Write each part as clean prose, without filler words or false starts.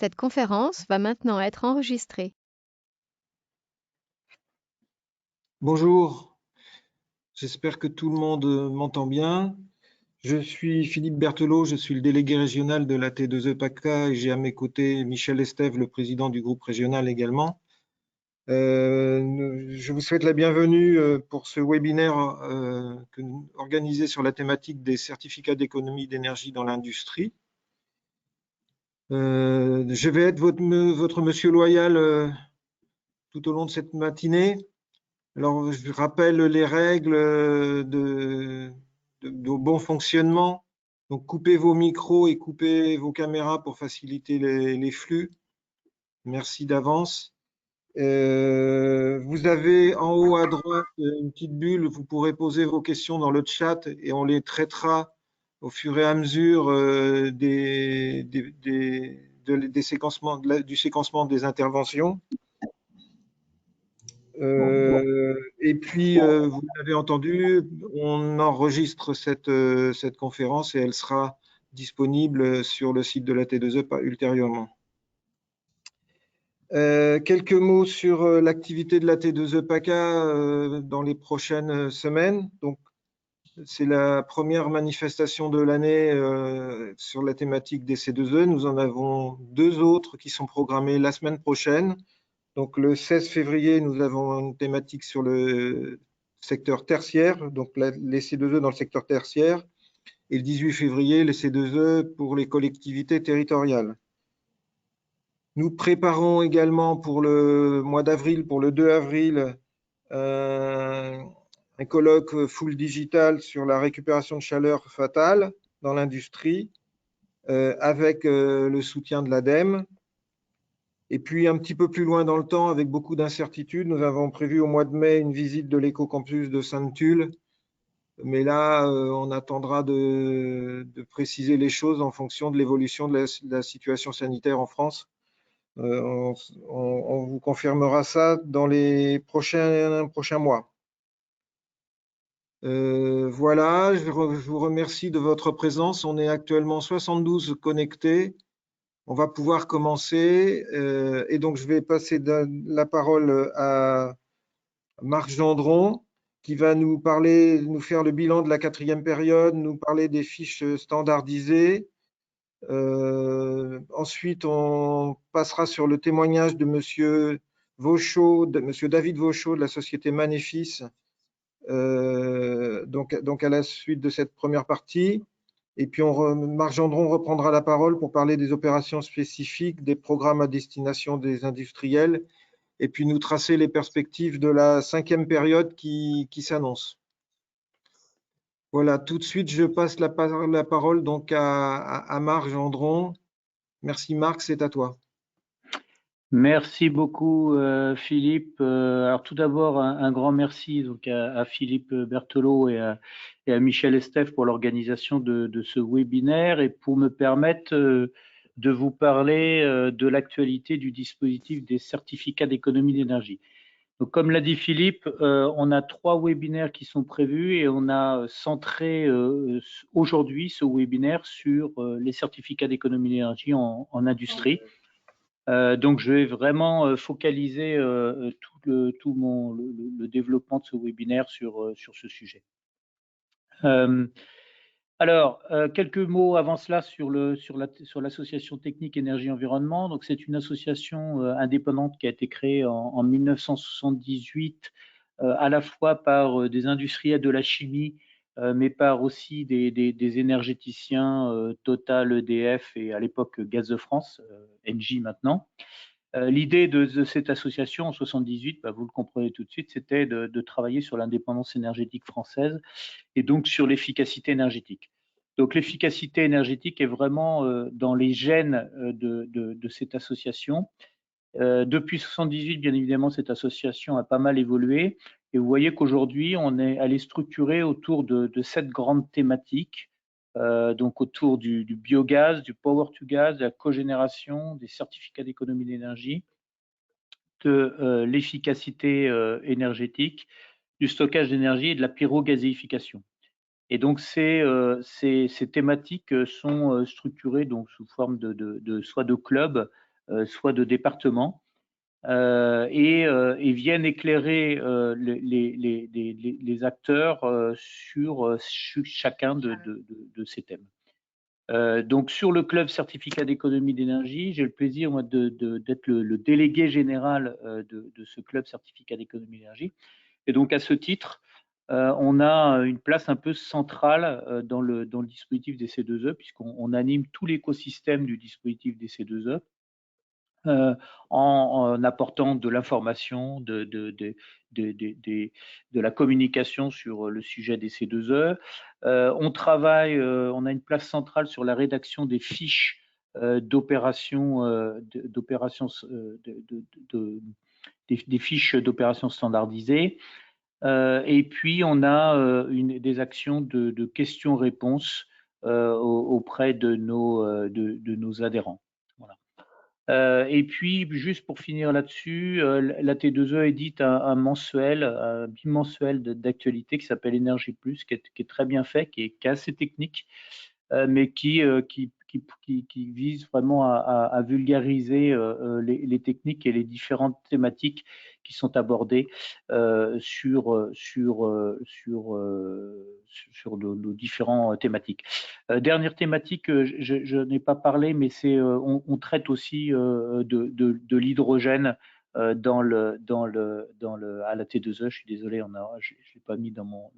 Cette conférence va maintenant être enregistrée. Bonjour, j'espère que tout le monde m'entend bien. Je suis Philippe Berthelot, je suis le délégué régional de la T2E PACA et j'ai à mes côtés Michel Estève, le président du groupe régional également. Je vous souhaite la bienvenue pour ce webinaire organisé sur la thématique des certificats d'économie d'énergie dans l'industrie. Je vais être votre monsieur loyal tout au long de cette matinée. Alors, je rappelle les règles de bon fonctionnement. Donc, coupez vos micros et coupez vos caméras pour faciliter les flux. Merci d'avance. Vous avez en haut à droite une petite bulle. Vous pourrez poser vos questions dans le chat et on les traitera au fur et à mesure des séquencements, du séquencement des interventions. Et puis, vous l'avez entendu, on enregistre cette conférence et elle sera disponible sur le site de la T2E ultérieurement. Quelques mots sur l'activité de la T2E PACA dans les prochaines semaines. Donc, c'est la première manifestation de l'année sur la thématique des C2E. Nous en avons deux autres qui sont programmées la semaine prochaine. Donc, le 16 février, nous avons une thématique sur le secteur tertiaire, donc les C2E dans le secteur tertiaire, et le 18 février, les C2E pour les collectivités territoriales. Nous préparons également pour le mois d'avril, pour le 2 avril, un colloque full digital sur la récupération de chaleur fatale dans l'industrie, avec le soutien de l'ADEME. Et puis, un petit peu plus loin dans le temps, avec beaucoup d'incertitudes, nous avons prévu au mois de mai une visite de l'éco-campus de Sainte-Tulle. Mais là, on attendra de préciser les choses en fonction de l'évolution de la situation sanitaire en France. On vous confirmera ça dans les prochains mois. Voilà, je vous remercie de votre présence. On est actuellement 72 connectés. On va pouvoir commencer et donc je vais passer la parole à Marc Gendron qui va nous faire le bilan de la 4e période, nous parler des fiches standardisées. Ensuite, on passera sur le témoignage de Monsieur David Vauchot de la société Manéfis, donc à la suite de cette première partie. Et puis, Marc Gendron reprendra la parole pour parler des opérations spécifiques, des programmes à destination des industriels, et puis nous tracer les perspectives de la 5e période qui s'annonce. Voilà, tout de suite, je passe la parole donc à Marc Gendron. Merci Marc, c'est à toi. Merci beaucoup Philippe. Alors tout d'abord un grand merci donc à Philippe Berthelot et à Michel Estève pour l'organisation de ce webinaire et pour me permettre de vous parler de l'actualité du dispositif des certificats d'économie d'énergie. Donc comme l'a dit Philippe, on a 3 webinaires qui sont prévus et on a centré aujourd'hui ce webinaire sur les certificats d'économie d'énergie en industrie. Donc, je vais vraiment focaliser tout le développement de ce webinaire sur ce sujet. Alors, quelques mots avant cela sur l'association technique énergie-environnement. Donc, c'est une association indépendante qui a été créée en 1978, à la fois par des industriels de la chimie, mais par aussi des énergéticiens, Total, EDF et à l'époque Gaz de France, Engie maintenant. L'idée de cette association en 78, vous le comprenez tout de suite, c'était de travailler sur l'indépendance énergétique française et donc sur l'efficacité énergétique. Donc l'efficacité énergétique est vraiment dans les gènes de cette association. Depuis 78, bien évidemment, cette association a pas mal évolué et vous voyez qu'aujourd'hui, elle est structurée autour de 7 grandes thématiques. Donc autour du biogaz, du power to gas, de la cogénération, des certificats d'économie d'énergie, de l'efficacité énergétique, du stockage d'énergie et de la pyrogazéification. Et donc ces thématiques sont structurées donc sous forme soit de clubs soit de départements, et viennent éclairer les acteurs sur chacun de ces thèmes. Donc sur le club certificat d'économie d'énergie, j'ai le plaisir moi, d'être le délégué général de ce club certificat d'économie d'énergie. Et donc à ce titre, on a une place un peu centrale dans le dispositif des C2E, puisqu'on anime tout l'écosystème du dispositif des C2E. En apportant de l'information, de la communication sur le sujet des C2E. On travaille, on a une place centrale sur la rédaction des fiches d'opérations, des fiches d'opérations standardisées. Et puis, on a des actions de questions-réponses auprès de nos adhérents. Voilà. Et puis, juste pour finir là-dessus, la T2E édite un mensuel, un bimensuel d'actualité qui s'appelle Énergie Plus, qui est très bien fait, qui est assez technique, mais qui vise vraiment à vulgariser les techniques et les différentes thématiques qui sont abordées sur nos différentes thématiques. Dernière thématique, je n'ai pas parlé, mais c'est on traite aussi de l'hydrogène à la T2E. Je suis désolé, je ne l'ai pas mis dans mon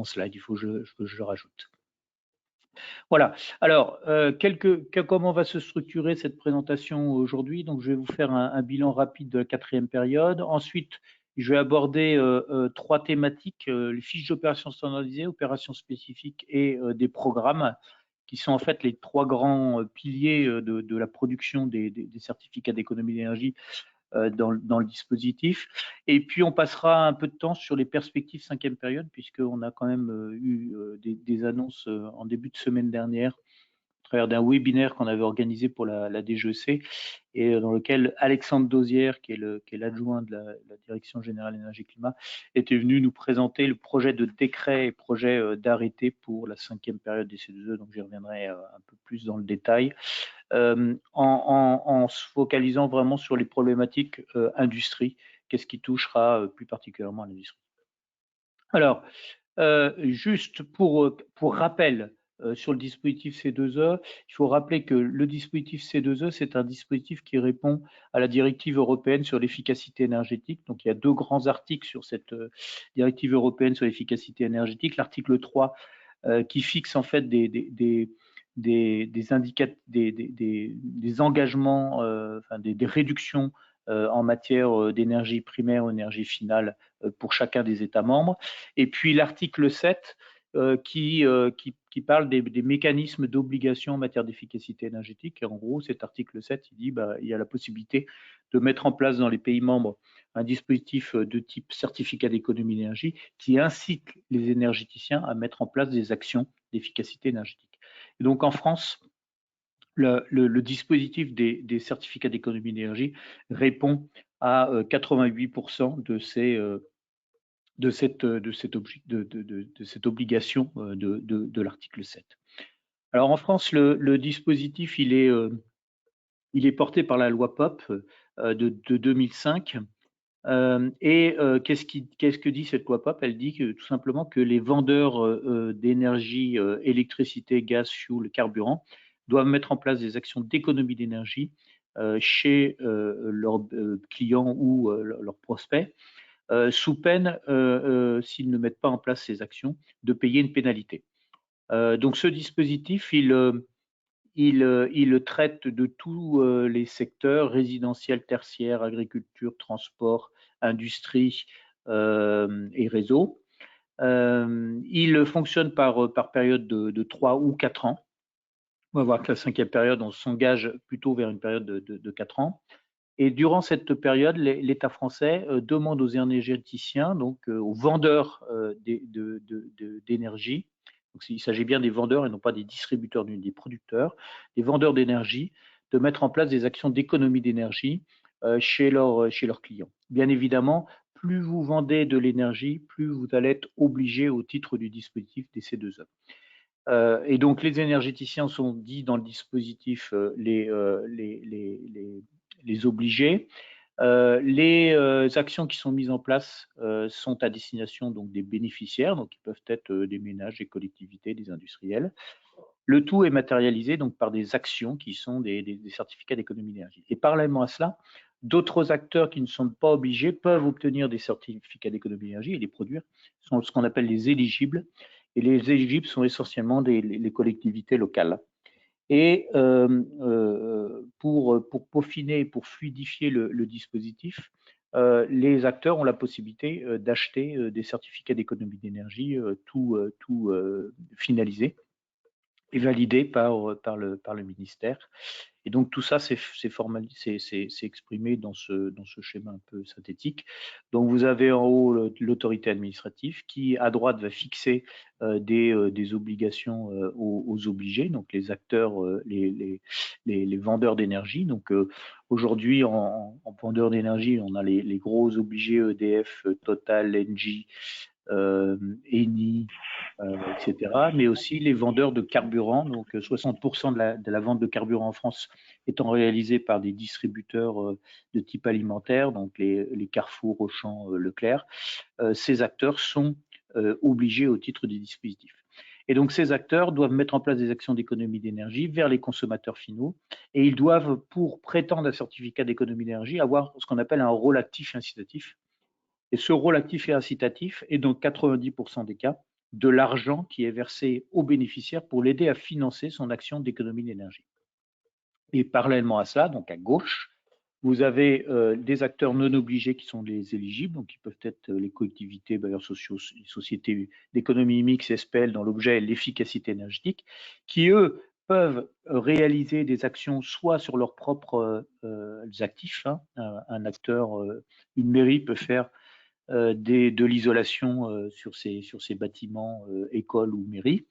slide, il faut que je le rajoute. Voilà. Alors, comment va se structurer cette présentation aujourd'hui? Donc, je vais vous faire un bilan rapide de la 4e période. Ensuite, je vais aborder 3 thématiques, les fiches d'opérations standardisées, opérations spécifiques et des programmes, qui sont en fait les 3 grands piliers de la production des certificats d'économie d'énergie dans le dispositif. Et puis, on passera un peu de temps sur les perspectives 5e période, puisqu'on a quand même eu des annonces en début de semaine dernière, à travers d'un webinaire qu'on avait organisé pour la DGEC, et dans lequel Alexandre Dosière, qui est l'adjoint de la Direction Générale Énergie-Climat, était venu nous présenter le projet de décret et projet d'arrêté pour la 5e période des C2E, donc j'y reviendrai un peu plus dans le détail. En se focalisant vraiment sur les problématiques industrie, qu'est-ce qui touchera plus particulièrement à l'industrie. Alors, juste pour rappel sur le dispositif C2E, il faut rappeler que le dispositif C2E, c'est un dispositif qui répond à la directive européenne sur l'efficacité énergétique. Donc, il y a 2 grands articles sur cette directive européenne sur l'efficacité énergétique. L'article 3 qui fixe en fait des engagements, enfin des réductions en matière d'énergie primaire ou énergie finale pour chacun des États membres. Et puis l'article 7 qui parle des mécanismes d'obligation en matière d'efficacité énergétique. Et en gros, cet article 7, il dit il y a la possibilité de mettre en place dans les pays membres un dispositif de type certificat d'économie d'énergie qui incite les énergéticiens à mettre en place des actions d'efficacité énergétique. Et donc en France, le dispositif des certificats d'économie d'énergie répond à 88% de cette obligation de l'article 7. Alors en France, le dispositif, il est porté par la loi POP de 2005. Qu'est-ce que dit cette loi POP? Elle dit que, tout simplement que les vendeurs d'énergie, électricité, gaz, fuel, carburant, doivent mettre en place des actions d'économie d'énergie chez leurs clients ou leurs prospects, sous peine, s'ils ne mettent pas en place ces actions, de payer une pénalité. Donc ce dispositif, il traite de tous les secteurs résidentiels, tertiaires, agriculture, transport, industrie et réseau. Il fonctionne par période de 3 ou 4 ans. On va voir que la 5e période, on s'engage plutôt vers une période de 4 ans. Et durant cette période, l'État français demande aux énergéticiens, donc aux vendeurs d'énergie, donc il s'agit bien des vendeurs et non pas des distributeurs, des producteurs, des vendeurs d'énergie, de mettre en place des actions d'économie d'énergie chez leurs clients. Bien évidemment, plus vous vendez de l'énergie, plus vous allez être obligé au titre du dispositif des C2E. Et donc, les énergéticiens sont dits dans le dispositif les obligés. Les actions qui sont mises en place sont à destination donc des bénéficiaires, donc qui peuvent être des ménages, des collectivités, des industriels. Le tout est matérialisé donc par des actions qui sont des certificats d'économie d'énergie. Et parallèlement à cela, d'autres acteurs qui ne sont pas obligés peuvent obtenir des certificats d'économie d'énergie et les produire. Ce sont ce qu'on appelle les éligibles. Et les éligibles sont essentiellement les collectivités locales. Et pour peaufiner, pour fluidifier le dispositif, les acteurs ont la possibilité d'acheter des certificats d'économie d'énergie tout finalisés et validés par le ministère. Et donc tout ça, c'est exprimé dans ce schéma un peu synthétique. Donc vous avez en haut l'autorité administrative qui, à droite, va fixer des obligations aux obligés, donc les acteurs, les vendeurs d'énergie. Donc aujourd'hui, en vendeur d'énergie, on a les gros obligés EDF, Total, Engie, Eni, etc., mais aussi les vendeurs de carburant. Donc 60% de la vente de carburant en France étant réalisée par des distributeurs de type alimentaire, donc les Carrefour, Auchan, Leclerc. Ces acteurs sont obligés au titre des dispositifs. Et donc ces acteurs doivent mettre en place des actions d'économie d'énergie vers les consommateurs finaux et ils doivent, pour prétendre un certificat d'économie d'énergie, avoir ce qu'on appelle un rôle actif et incitatif. Et ce rôle actif et incitatif est dans 90% des cas de l'argent qui est versé au bénéficiaire pour l'aider à financer son action d'économie d'énergie. Et parallèlement à cela, donc à gauche, vous avez des acteurs non obligés qui sont les éligibles, donc qui peuvent être les collectivités, bailleurs sociaux, les sociétés d'économie mixte, SPL, dont l'objet est l'efficacité énergétique, qui eux peuvent réaliser des actions soit sur leurs propres actifs. Hein. Un acteur, une mairie peut faire de l'isolation sur ces bâtiments, écoles ou mairies,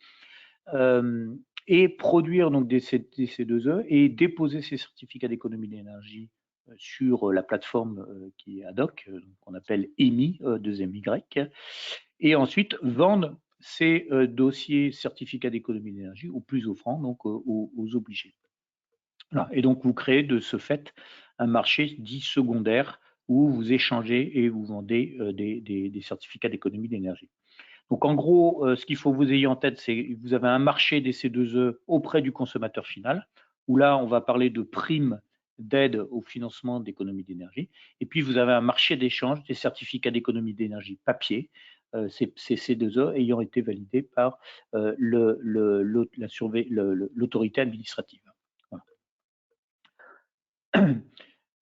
et produire donc des C2E et déposer ces certificats d'économie d'énergie sur la plateforme qui est ad hoc, qu'on appelle EMI, 2MY, et ensuite vendre ces dossiers certificats d'économie d'énergie aux plus offrants, donc aux obligés. Voilà. Et donc vous créez de ce fait un marché dit secondaire où vous échangez et vous vendez des certificats d'économie d'énergie. Donc en gros, ce qu'il faut que vous ayez en tête, c'est que vous avez un marché des C2E auprès du consommateur final, où là, on va parler de primes d'aide au financement d'économie d'énergie. Et puis, vous avez un marché d'échange des certificats d'économie d'énergie papier, ces C2E ayant été validés par l'autorité administrative. Voilà.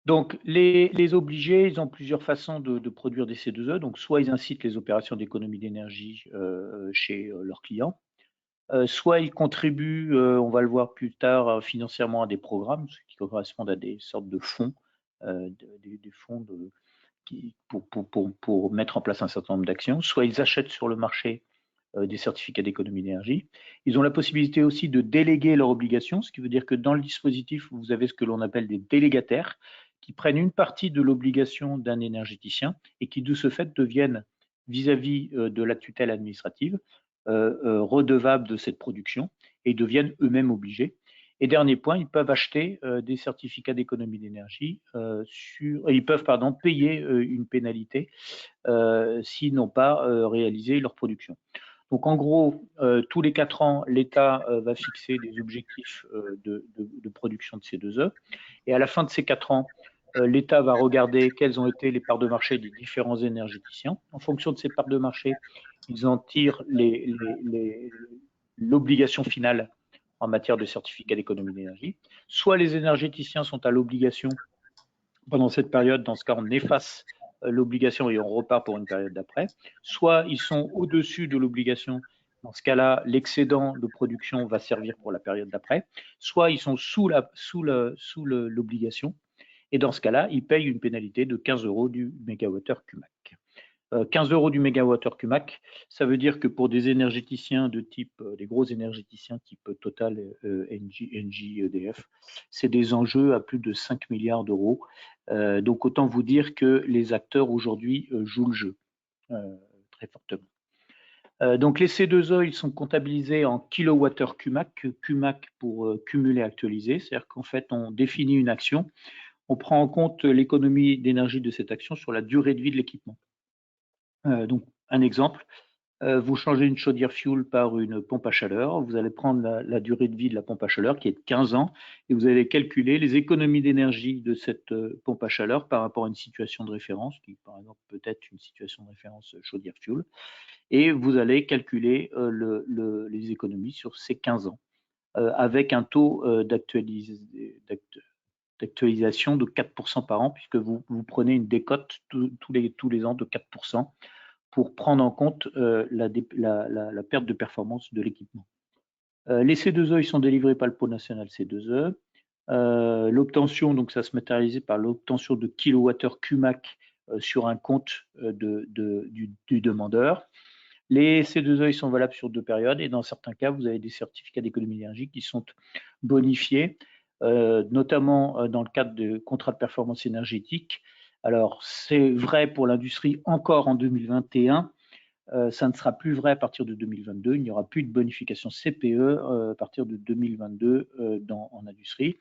Donc, les obligés, ils ont plusieurs façons de produire des C2E. Donc, soit ils incitent les opérations d'économie d'énergie chez leurs clients, soit ils contribuent, on va le voir plus tard, financièrement à des programmes, ce qui correspondent à des sortes de fonds, des fonds pour mettre en place un certain nombre d'actions. Soit ils achètent sur le marché des certificats d'économie d'énergie. Ils ont la possibilité aussi de déléguer leurs obligations, ce qui veut dire que dans le dispositif, vous avez ce que l'on appelle des délégataires qui prennent une partie de l'obligation d'un énergéticien et qui, de ce fait, deviennent vis-à-vis de la tutelle administrative redevables de cette production et deviennent eux-mêmes obligés. Et dernier point, ils peuvent acheter des certificats d'économie d'énergie ils peuvent payer une pénalité s'ils n'ont pas réalisé leur production. Donc en gros, tous les 4 ans, l'État va fixer des objectifs de production de C2E. Et à la fin de ces 4 ans, l'État va regarder quelles ont été les parts de marché des différents énergéticiens. En fonction de ces parts de marché, ils en tirent l'obligation finale en matière de certificat d'économie d'énergie. Soit les énergéticiens sont à l'obligation pendant cette période, dans ce cas, on efface l'obligation et on repart pour une période d'après. Soit ils sont au-dessus de l'obligation. Dans ce cas-là, l'excédent de production va servir pour la période d'après. Soit ils sont sous l'obligation. Et dans ce cas-là, ils payent une pénalité de 15 € du mégawattheure QMAC. 15 € du mégawattheure QMAC, ça veut dire que pour des énergéticiens de type, des gros énergéticiens type Total, Engie, EDF, c'est des enjeux à plus de 5 milliards d'euros. Donc autant vous dire que les acteurs aujourd'hui jouent le jeu très fortement. Donc les C2E, ils sont comptabilisés en kilowattheure QMAC, QMAC pour cumuler actualiser, c'est-à-dire qu'en fait on définit une action, on prend en compte l'économie d'énergie de cette action sur la durée de vie de l'équipement. Donc un exemple, vous changez une chaudière fuel par une pompe à chaleur, vous allez prendre la durée de vie de la pompe à chaleur qui est de 15 ans et vous allez calculer les économies d'énergie de cette pompe à chaleur par rapport à une situation de référence, qui par exemple peut être une situation de référence chaudière fuel, et vous allez calculer les économies sur ces 15 ans avec un taux d'actualisation de 4% par an, puisque vous prenez une décote tous les ans de 4% pour prendre en compte la perte de performance de l'équipement. Les C2E, ils sont délivrés par le pôle national C2E. L'obtention, donc ça se matérialise par l'obtention de kilowattheure QMAC sur un compte du demandeur. Les C2E, ils sont valables sur 2 périodes et dans certains cas, vous avez des certificats d'économie d'énergie qui sont bonifiés, notamment dans le cadre de contrats de performance énergétique. Alors, c'est vrai pour l'industrie encore en 2021. Ça ne sera plus vrai à partir de 2022. Il n'y aura plus de bonification CPE à partir de 2022 en industrie.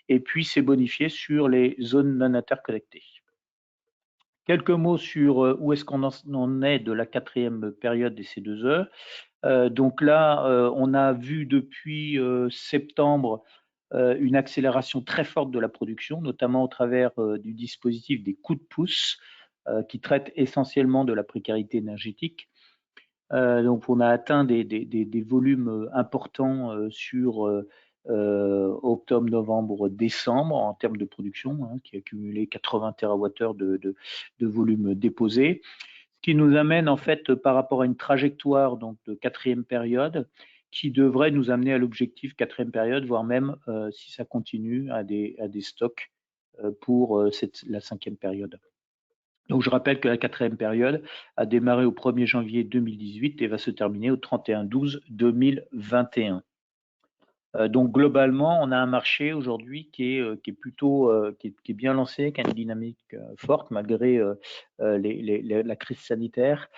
Et puis, c'est bonifié sur les zones non interconnectées. Quelques mots sur où est-ce qu'on en est de la 4e période des C2E. Donc là, on a vu depuis septembre une accélération très forte de la production, notamment au travers du dispositif des coups de pouce qui traite essentiellement de la précarité énergétique. Donc on a atteint des volumes importants sur octobre, novembre, décembre en termes de production, qui a cumulé 80 TWh de volume déposé. Ce qui nous amène en fait par rapport à une trajectoire donc, de 4e période qui devrait nous amener à l'objectif 4e période, voire même si ça continue à des stocks pour la 5e période. Donc je rappelle que la 4e période a démarré au 1er janvier 2018 et va se terminer au 31/12/2021. Donc globalement, on a un marché aujourd'hui qui est plutôt qui est bien lancé, qui a une dynamique forte malgré la crise sanitaire.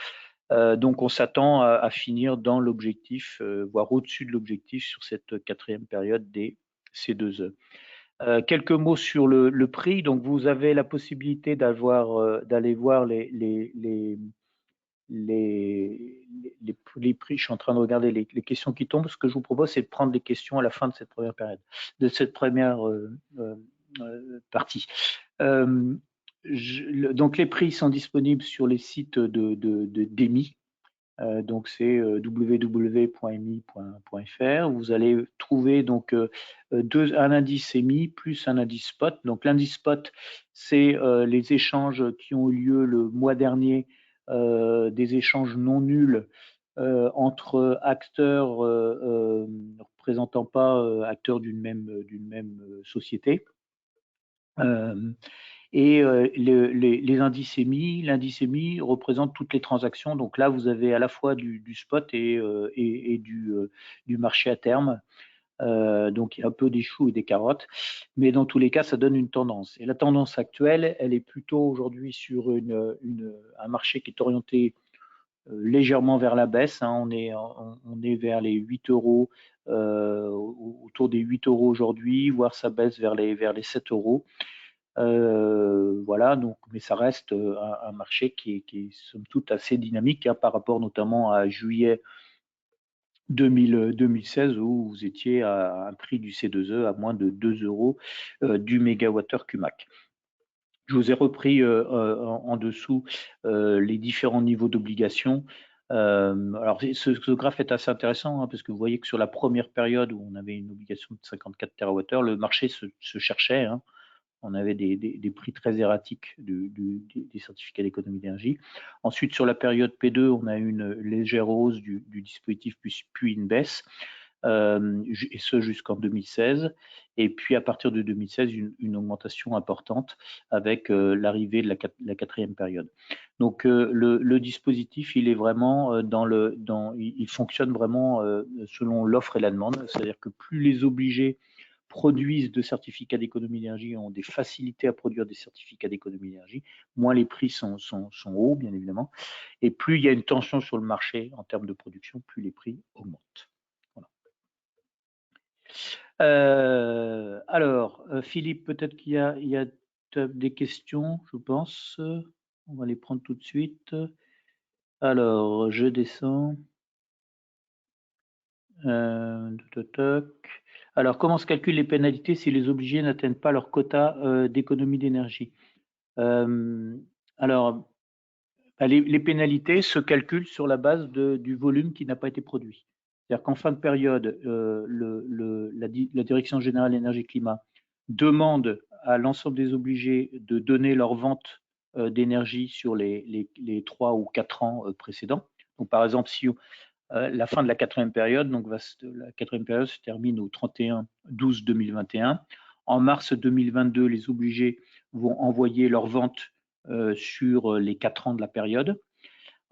Donc on s'attend à finir dans l'objectif, voire au-dessus de l'objectif sur cette 4e période des C2E. Quelques mots sur le prix. Donc vous avez la possibilité d'aller voir les prix. Je suis en train de regarder les questions qui tombent. Ce que je vous propose, c'est de prendre les questions à la fin de cette première période, de cette première partie. Donc les prix sont disponibles sur les sites d'EMI. Donc c'est www.emi.fr. Vous allez trouver donc un indice EMI plus un indice spot. Donc l'indice spot, c'est les échanges qui ont eu lieu le mois dernier, des échanges non nuls entre acteurs ne représentant pas acteurs d'une même société. Et les indices EMI, l'indice EMI représente toutes les transactions. Donc là, vous avez à la fois du spot et du marché à terme. Donc il y a un peu des choux et des carottes, mais dans tous les cas, ça donne une tendance. Et la tendance actuelle, elle est plutôt aujourd'hui sur un marché qui est orienté légèrement vers la baisse. On est vers les 8 €, autour des 8 € aujourd'hui, voire ça baisse vers les 7 €. Voilà, donc, mais ça reste un marché qui est somme toute assez dynamique par rapport notamment à juillet 2016 où vous étiez à un prix du C2E à moins de 2 € du mégawattheure QMAC. Je vous ai repris en dessous les différents niveaux d'obligation. Alors ce graphe est assez intéressant parce que vous voyez que sur la première période où on avait une obligation de 54 TWh, le marché se cherchait. On avait des prix très erratiques des certificats d'économie d'énergie. Ensuite, sur la période P2, on a eu une légère hausse du dispositif, puis une baisse, et ce jusqu'en 2016. Et puis, à partir de 2016, une augmentation importante avec l'arrivée de la 4e période. Donc, le dispositif, il est vraiment il fonctionne vraiment selon l'offre et la demande. C'est-à-dire que plus les obligés produisent de certificats d'économie d'énergie ont des facilités à produire des certificats d'économie d'énergie, moins les prix sont hauts, bien évidemment, et plus il y a une tension sur le marché en termes de production, plus les prix augmentent. Voilà. Alors, Philippe, peut-être qu'il y a des questions, je pense. On va les prendre tout de suite. Alors, je descends. Alors, comment se calculent les pénalités si les obligés n'atteignent pas leur quota d'économie d'énergie? Alors, les pénalités se calculent sur la base du volume qui n'a pas été produit. C'est-à-dire qu'en fin de période, la Direction générale énergie-climat demande à l'ensemble des obligés de donner leur vente d'énergie sur les 3 ou 4 ans précédents. Donc, par exemple, si la fin de la quatrième période, donc la quatrième période se termine au 31/12/2021. En mars 2022, les obligés vont envoyer leurs ventes sur les 4 ans de la période.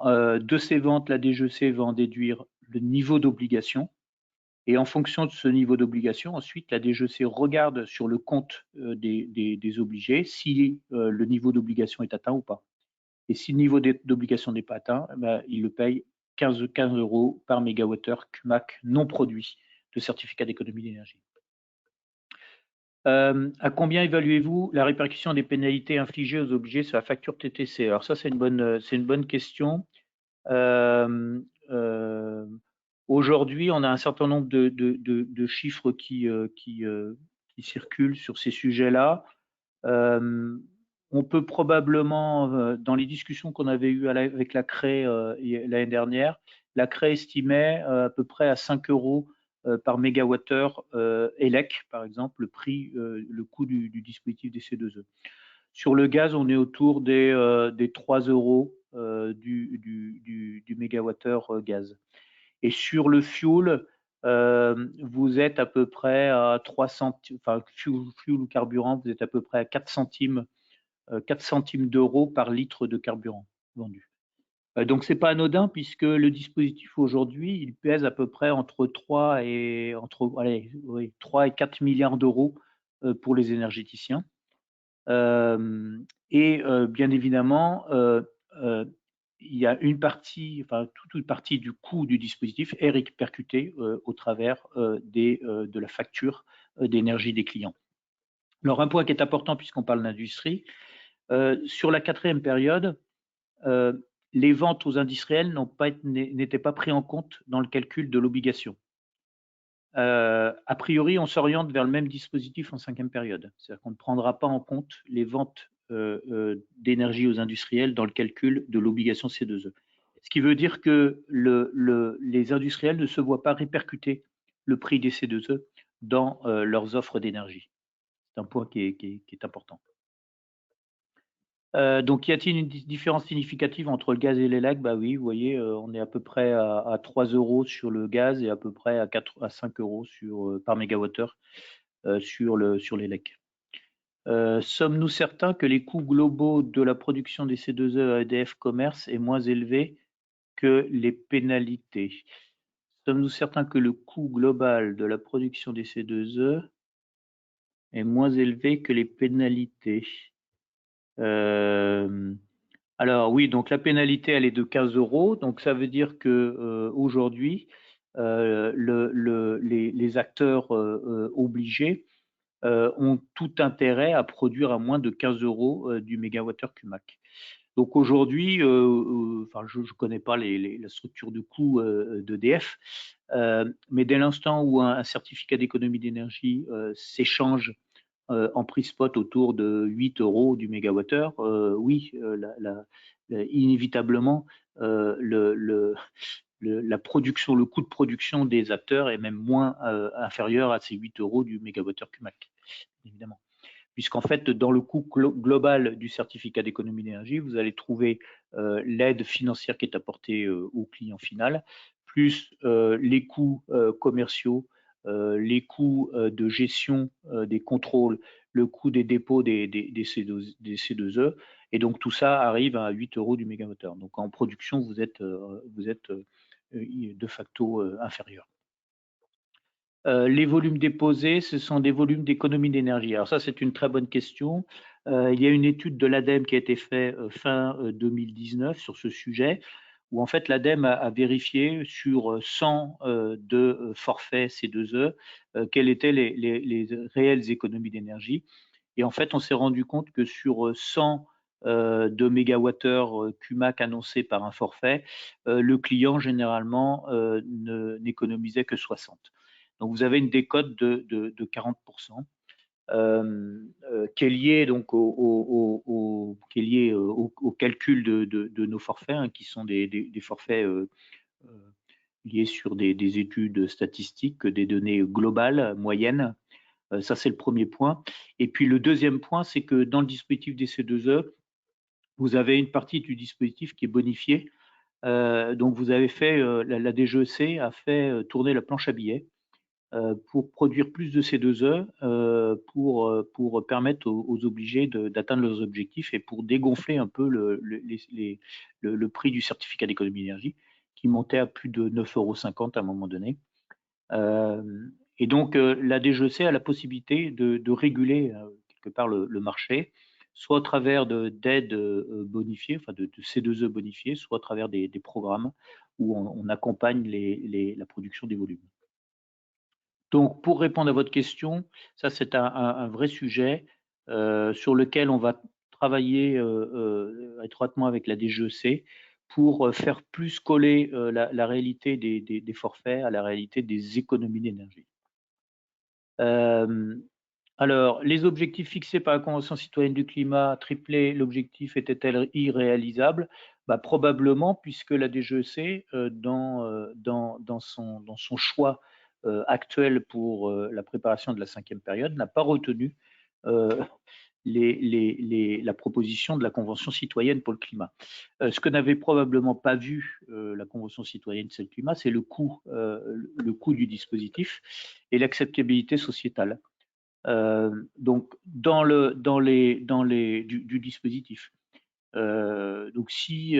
De ces ventes, la DGEC va en déduire le niveau d'obligation. Et en fonction de ce niveau d'obligation, ensuite, la DGEC regarde sur le compte des obligés si le niveau d'obligation est atteint ou pas. Et si le niveau d'obligation n'est pas atteint, il le paye 15 € par mégawattheure CUMAC non produit de certificat d'économie d'énergie. À combien évaluez-vous la répercussion des pénalités infligées aux obligés sur la facture TTC? Alors ça, c'est une bonne question. Aujourd'hui, on a un certain nombre de chiffres qui circulent sur ces sujets-là. On peut probablement, dans les discussions qu'on avait eues avec la CRE l'année dernière, la CRE estimait à peu près à 5 € par mégawattheure ELEC, par exemple, le coût du dispositif des C2E. Sur le gaz, on est autour des 3 € du mégawattheure gaz. Et sur le fuel, vous êtes à peu près à 3 centimes, enfin fuel ou carburant, vous êtes à peu près à 4 centimes d'euros par litre de carburant vendu. Donc c'est pas anodin puisque le dispositif aujourd'hui, il pèse à peu près entre 3 et 4 milliards d'euros pour les énergéticiens. Bien évidemment, il y a une partie, enfin toute une partie du coût du dispositif est répercutée au travers de la facture d'énergie des clients. Alors un point qui est important puisqu'on parle d'industrie, sur la quatrième période, les ventes aux industriels n'étaient pas pris en compte dans le calcul de l'obligation. A priori, on s'oriente vers le même dispositif en cinquième période. C'est-à-dire qu'on ne prendra pas en compte les ventes d'énergie aux industriels dans le calcul de l'obligation C2E. Ce qui veut dire que les industriels ne se voient pas répercuter le prix des C2E dans leurs offres d'énergie. C'est un point qui est important. Donc, y a-t-il une différence significative entre le gaz et l'ELEC? Bah oui, vous voyez, on est à peu près à 3 € sur le gaz et à peu près à 5 € par mégawattheure sur l'ELEC. Sommes-nous certains que les coûts globaux de la production des C2E à EDF Commerce est moins élevé que les pénalités? Sommes-nous certains que le coût global de la production des C2E est moins élevé que les pénalités? Alors oui, donc la pénalité, elle est de 15 €. Donc ça veut dire que aujourd'hui, les acteurs obligés ont tout intérêt à produire à moins de 15 € du mégawattheure CUMAC. Donc aujourd'hui, enfin, je ne connais pas la structure de coût d'EDF, mais dès l'instant où un certificat d'économie d'énergie s'échange en prix spot autour de 8 € du mégawattheure, oui, inévitablement, le coût de production des acteurs est même moins inférieur à ces 8 € du mégawattheure CUMAC, évidemment. Puisqu'en fait, dans le coût global du certificat d'économie d'énergie, vous allez trouver l'aide financière qui est apportée au client final, plus les coûts commerciaux, les coûts de gestion des contrôles, le coût des dépôts des C2E, et donc tout ça arrive à 8 € du mégawattheure. Donc en production, vous êtes de facto inférieur. Les volumes déposés, ce sont des volumes d'économie d'énergie. Alors ça, c'est une très bonne question. Il y a une étude de l'ADEME qui a été faite fin 2019 sur ce sujet, où en fait l'ADEME a vérifié sur 100 de forfaits C2E quelles étaient les réelles économies d'énergie. Et en fait, on s'est rendu compte que sur 100 de mégawattheures CUMAC annoncés par un forfait, le client généralement n'économisait que 60. Donc vous avez une décote de 40%. Qui est lié donc au calcul de nos forfaits, hein, qui sont des forfaits liés sur des études statistiques, des données globales, moyennes. Ça, c'est le premier point. Et puis le deuxième point, c'est que dans le dispositif des C2E, vous avez une partie du dispositif qui est bonifiée. Donc vous avez fait, la DGEC a fait tourner la planche à billets pour produire plus de C2E, pour permettre aux obligés d'atteindre leurs objectifs et pour dégonfler un peu le prix du certificat d'économie d'énergie, qui montait à plus de 9,50 € à un moment donné. Et donc, la DGEC a la possibilité de réguler quelque part le marché, soit au travers d'aides bonifiées, enfin de C2E bonifiées, soit à travers des programmes où on accompagne la production des volumes. Donc, pour répondre à votre question, ça c'est un vrai sujet sur lequel on va travailler étroitement avec la DGEC pour faire plus coller la réalité des forfaits à la réalité des économies d'énergie. Alors, les objectifs fixés par la Convention citoyenne du climat, tripler l'objectif était-elle irréalisable? Probablement, puisque la DGEC, dans son choix actuel pour la préparation de la 5e période, n'a pas retenu la proposition de la Convention citoyenne pour le climat. Ce que n'avait probablement pas vu la Convention citoyenne sur le climat, c'est le coût du dispositif et l'acceptabilité sociétale. Donc, du dispositif. Donc, si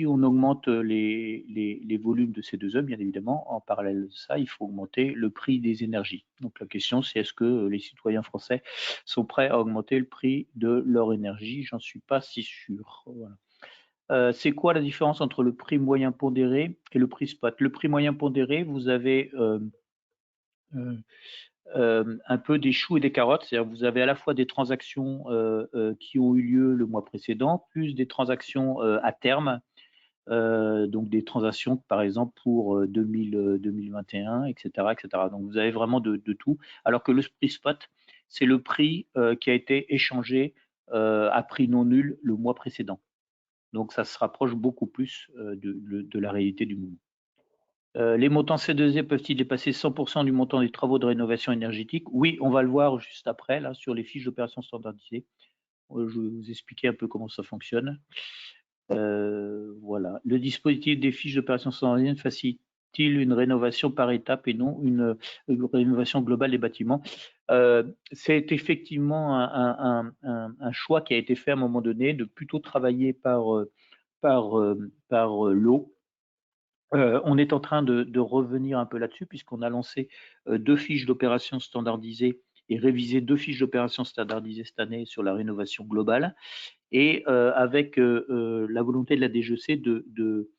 on augmente les volumes de C2E, bien évidemment, en parallèle de ça, il faut augmenter le prix des énergies. Donc, la question, c'est est-ce que les citoyens français sont prêts à augmenter le prix de leur énergie? J'en suis pas si sûr. Voilà. C'est quoi la différence entre le prix moyen pondéré et le prix spot? Le prix moyen pondéré, vous avez un peu des choux et des carottes, c'est-à-dire vous avez à la fois des transactions qui ont eu lieu le mois précédent, plus des transactions à terme, donc des transactions par exemple pour 2021, etc., etc. Donc vous avez vraiment de tout, alors que le prix spot, c'est le prix qui a été échangé à prix non nul le mois précédent. Donc ça se rapproche beaucoup plus de la réalité du moment. Les montants C2E peuvent-ils dépasser 100% du montant des travaux de rénovation énergétique? Oui, on va le voir juste après, là, sur les fiches d'opération standardisées. Je vais vous expliquer un peu comment ça fonctionne. Voilà. Le dispositif des fiches d'opération standardisées facilite-t-il une rénovation par étape et non une rénovation globale des bâtiments? C'est effectivement un choix qui a été fait à un moment donné de plutôt travailler par lot. On est en train de revenir un peu là-dessus puisqu'on a lancé 2 fiches d'opération standardisées et révisé 2 fiches d'opération standardisées cette année sur la rénovation globale et avec la volonté de la DGEC de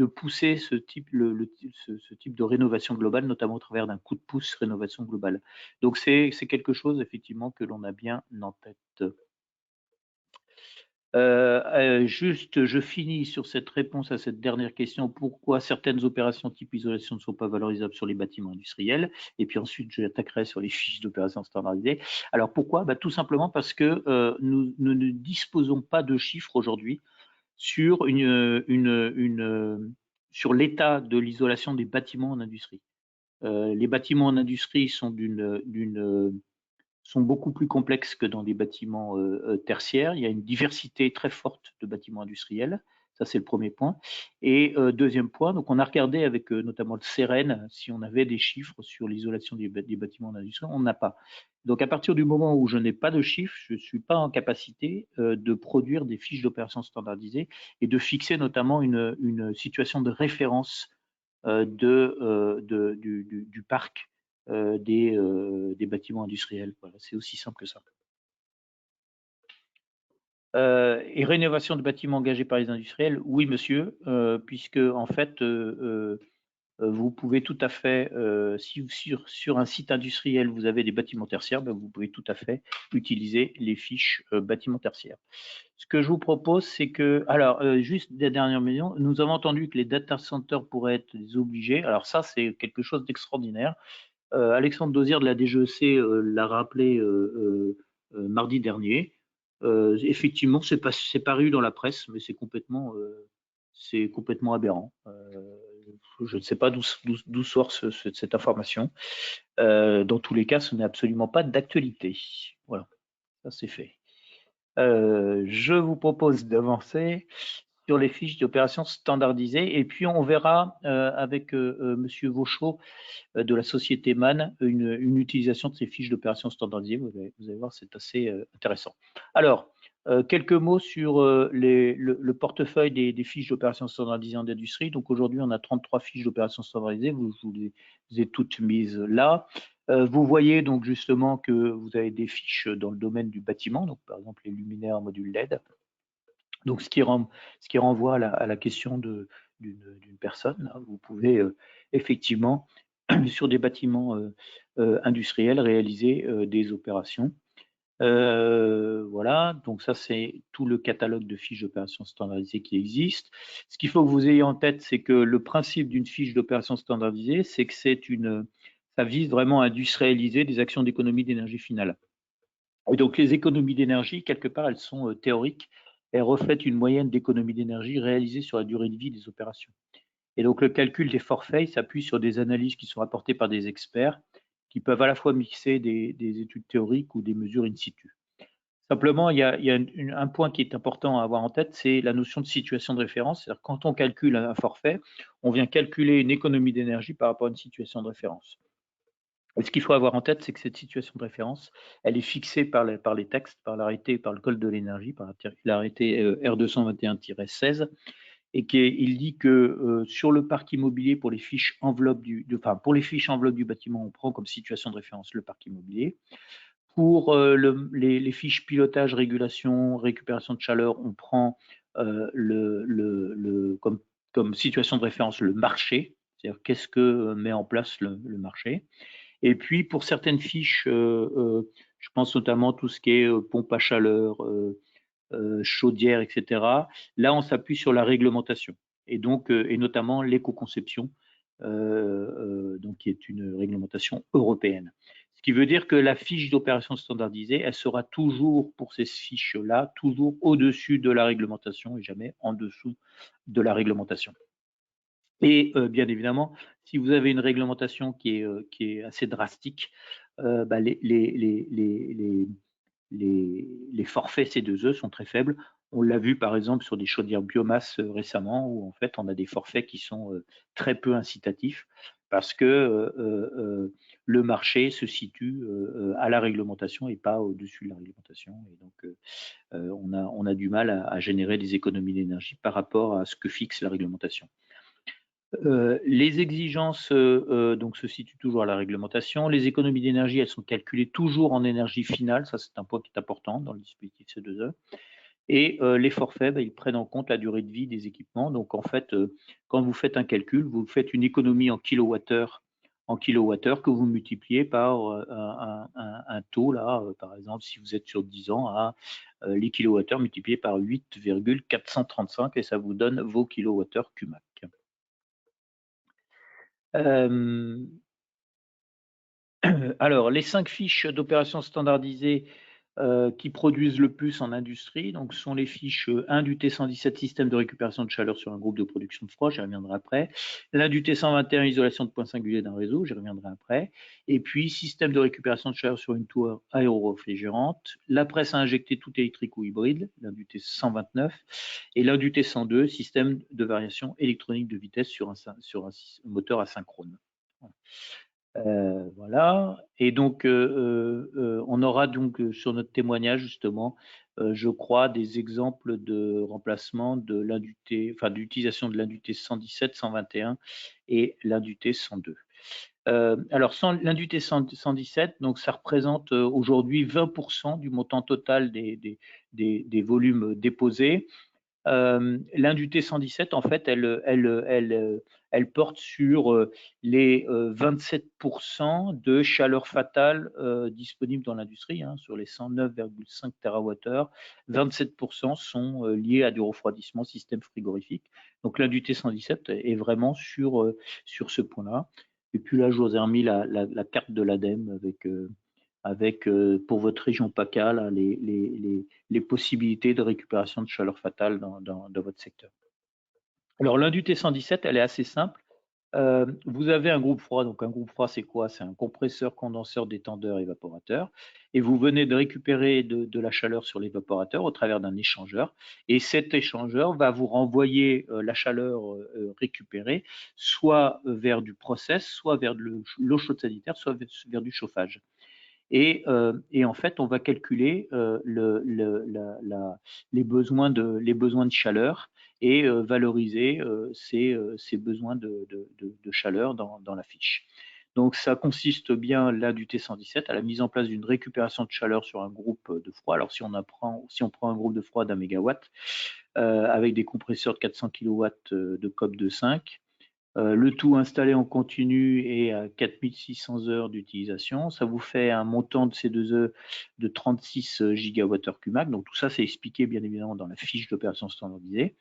pousser ce type de rénovation globale, notamment au travers d'un coup de pouce rénovation globale. Donc c'est quelque chose effectivement que l'on a bien en tête. Juste, je finis sur cette réponse à cette dernière question. Pourquoi certaines opérations type isolation ne sont pas valorisables sur les bâtiments industriels? Et puis ensuite, j'attaquerai sur les fiches d'opération standardisées. Alors pourquoi? Tout simplement parce que nous ne disposons pas de chiffres aujourd'hui sur sur l'état de l'isolation des bâtiments en industrie. Les bâtiments en industrie sont sont beaucoup plus complexes que dans des bâtiments tertiaires. Il y a une diversité très forte de bâtiments industriels. Ça, c'est le premier point. Et deuxième point, donc on a regardé avec notamment le CEREN si on avait des chiffres sur l'isolation des bâtiments en industrie. On n'a pas. Donc à partir du moment où je n'ai pas de chiffres, je ne suis pas en capacité de produire des fiches d'opération standardisées et de fixer notamment une situation de référence du parc des bâtiments industriels. Voilà, c'est aussi simple que ça. Et rénovation de bâtiments engagés par les industriels, oui monsieur, puisque en fait, vous pouvez tout à fait, si sur un site industriel vous avez des bâtiments tertiaires, ben, vous pouvez tout à fait utiliser les fiches bâtiments tertiaires. Ce que je vous propose, c'est que, alors juste des dernières minutes, nous avons entendu que les data centers pourraient être obligés. Alors ça, c'est quelque chose d'extraordinaire. Alexandre Dozière de la DGEC l'a rappelé mardi dernier. Effectivement, c'est paru dans la presse, mais c'est complètement aberrant. Je ne sais pas d'où sort cette information. Dans tous les cas, ce n'est absolument pas d'actualité. Voilà, ça c'est fait. Je vous propose d'avancer sur les fiches d'opération standardisées et puis on verra avec Monsieur Vauchot de la société MAN une utilisation de ces fiches d'opération standardisées. Vous allez voir, c'est assez intéressant. Alors, quelques mots sur le portefeuille des fiches d'opération standardisées en industrie. Donc aujourd'hui, on a 33 fiches d'opération standardisées. Je vous les ai toutes mises là. Vous voyez donc justement que vous avez des fiches dans le domaine du bâtiment, donc par exemple les luminaires module LED. Donc ce qui renvoie à la question d'une personne. Vous pouvez effectivement sur des bâtiments industriels réaliser des opérations. Voilà, donc ça c'est tout le catalogue de fiches d'opération standardisées qui existe. Ce qu'il faut que vous ayez en tête, c'est que le principe d'une fiche d'opération standardisée, c'est que ça vise vraiment à industrialiser des actions d'économie d'énergie finale. Et donc les économies d'énergie, quelque part, elles sont théoriques. Elles reflètent une moyenne d'économie d'énergie réalisée sur la durée de vie des opérations. Et donc le calcul des forfaits s'appuie sur des analyses qui sont apportées par des experts qui peuvent à la fois mixer des études théoriques ou des mesures in situ. Simplement, il y a un point qui est important à avoir en tête, c'est la notion de situation de référence. C'est-à-dire quand on calcule un forfait, on vient calculer une économie d'énergie par rapport à une situation de référence. Et ce qu'il faut avoir en tête, c'est que cette situation de référence, elle est fixée par les textes, par l'arrêté, par le code de l'énergie, par l'arrêté R221-16, et il dit que sur le parc immobilier, pour les fiches enveloppe pour les fiches enveloppe du bâtiment, on prend comme situation de référence le parc immobilier. Pour les fiches pilotage, régulation, récupération de chaleur, on prend comme situation de référence le marché, c'est-à-dire qu'est-ce que met en place le marché. Et puis pour certaines fiches, je pense notamment à tout ce qui est pompe à chaleur, chaudière, etc. Là, on s'appuie sur la réglementation et donc et notamment l'éco-conception, donc qui est une réglementation européenne. Ce qui veut dire que la fiche d'opération standardisée, elle sera toujours pour ces fiches-là, toujours au-dessus de la réglementation et jamais en dessous de la réglementation. Et bien évidemment, si vous avez une réglementation qui est assez drastique, bah, les forfaits C2E sont très faibles. On l'a vu par exemple sur des chaudières biomasse récemment, où en fait on a des forfaits qui sont très peu incitatifs parce que le marché se situe à la réglementation et pas au-dessus de la réglementation. Et donc on a du mal à générer des économies d'énergie par rapport à ce que fixe la réglementation. Les exigences donc se situent toujours à la réglementation. Les économies d'énergie, elles sont calculées toujours en énergie finale. Ça, c'est un point qui est important dans le dispositif C2E. Et les forfaits, ils prennent en compte la durée de vie des équipements. Donc, en fait, quand vous faites un calcul, vous faites une économie en kilowattheure que vous multipliez par un taux, là, par exemple, si vous êtes sur 10 ans, à les kilowattheures multipliés par 8,435 et ça vous donne vos kilowattheures CUMAC. Alors, les 5 fiches d'opérations standardisées qui produisent le plus en industrie, donc sont les fiches 1 du T117 système de récupération de chaleur sur un groupe de production de froid, j'y reviendrai après. L'un du T121 isolation de points singuliers d'un réseau, j'y reviendrai après. Et puis système de récupération de chaleur sur une tour aéro-réfrigérante. La presse à injecter tout électrique ou hybride, l'un du T129. Et l'un du T102, système de variation électronique de vitesse sur un moteur asynchrone. Voilà. Et donc, on aura donc sur notre témoignage justement, je crois, des exemples de remplacement de l'indut, enfin d'utilisation de l'indut 117, 121 et l'indut 102. Alors, l'indus 117, donc ça représente aujourd'hui 20% du montant total des volumes déposés. L'indus 117, en fait, elle porte sur les 27% de chaleur fatale disponible dans l'industrie, hein, sur les 109,5 TWh. 27% sont liés à du refroidissement système frigorifique. Donc l'indus 117 est vraiment sur ce point-là. Et puis là, je vous ai remis la carte de l'ADEME avec pour votre région PACA là, les possibilités de récupération de chaleur fatale dans votre secteur. Alors l'indus 117, elle est assez simple. Vous avez un groupe froid. Donc un groupe froid, c'est quoi? C'est un compresseur, condenseur, détendeur, évaporateur. Et vous venez de récupérer de la chaleur sur l'évaporateur au travers d'un échangeur. Et cet échangeur va vous renvoyer la chaleur récupérée, soit vers du process, soit vers de l'eau chaude sanitaire, soit vers du chauffage. Et en fait, on va calculer les besoins de chaleur et valoriser ces besoins de chaleur dans la fiche. Donc, ça consiste bien, là, du T117, à la mise en place d'une récupération de chaleur sur un groupe de froid. Alors, si on prend un groupe de froid d'1 MW, avec des compresseurs de 400 kW de COP de 5, le tout installé en continu et à 4600 heures d'utilisation, ça vous fait un montant de C2E de 36 GWh/CUMAC. Donc tout ça, c'est expliqué bien évidemment dans la fiche d'opération standardisée.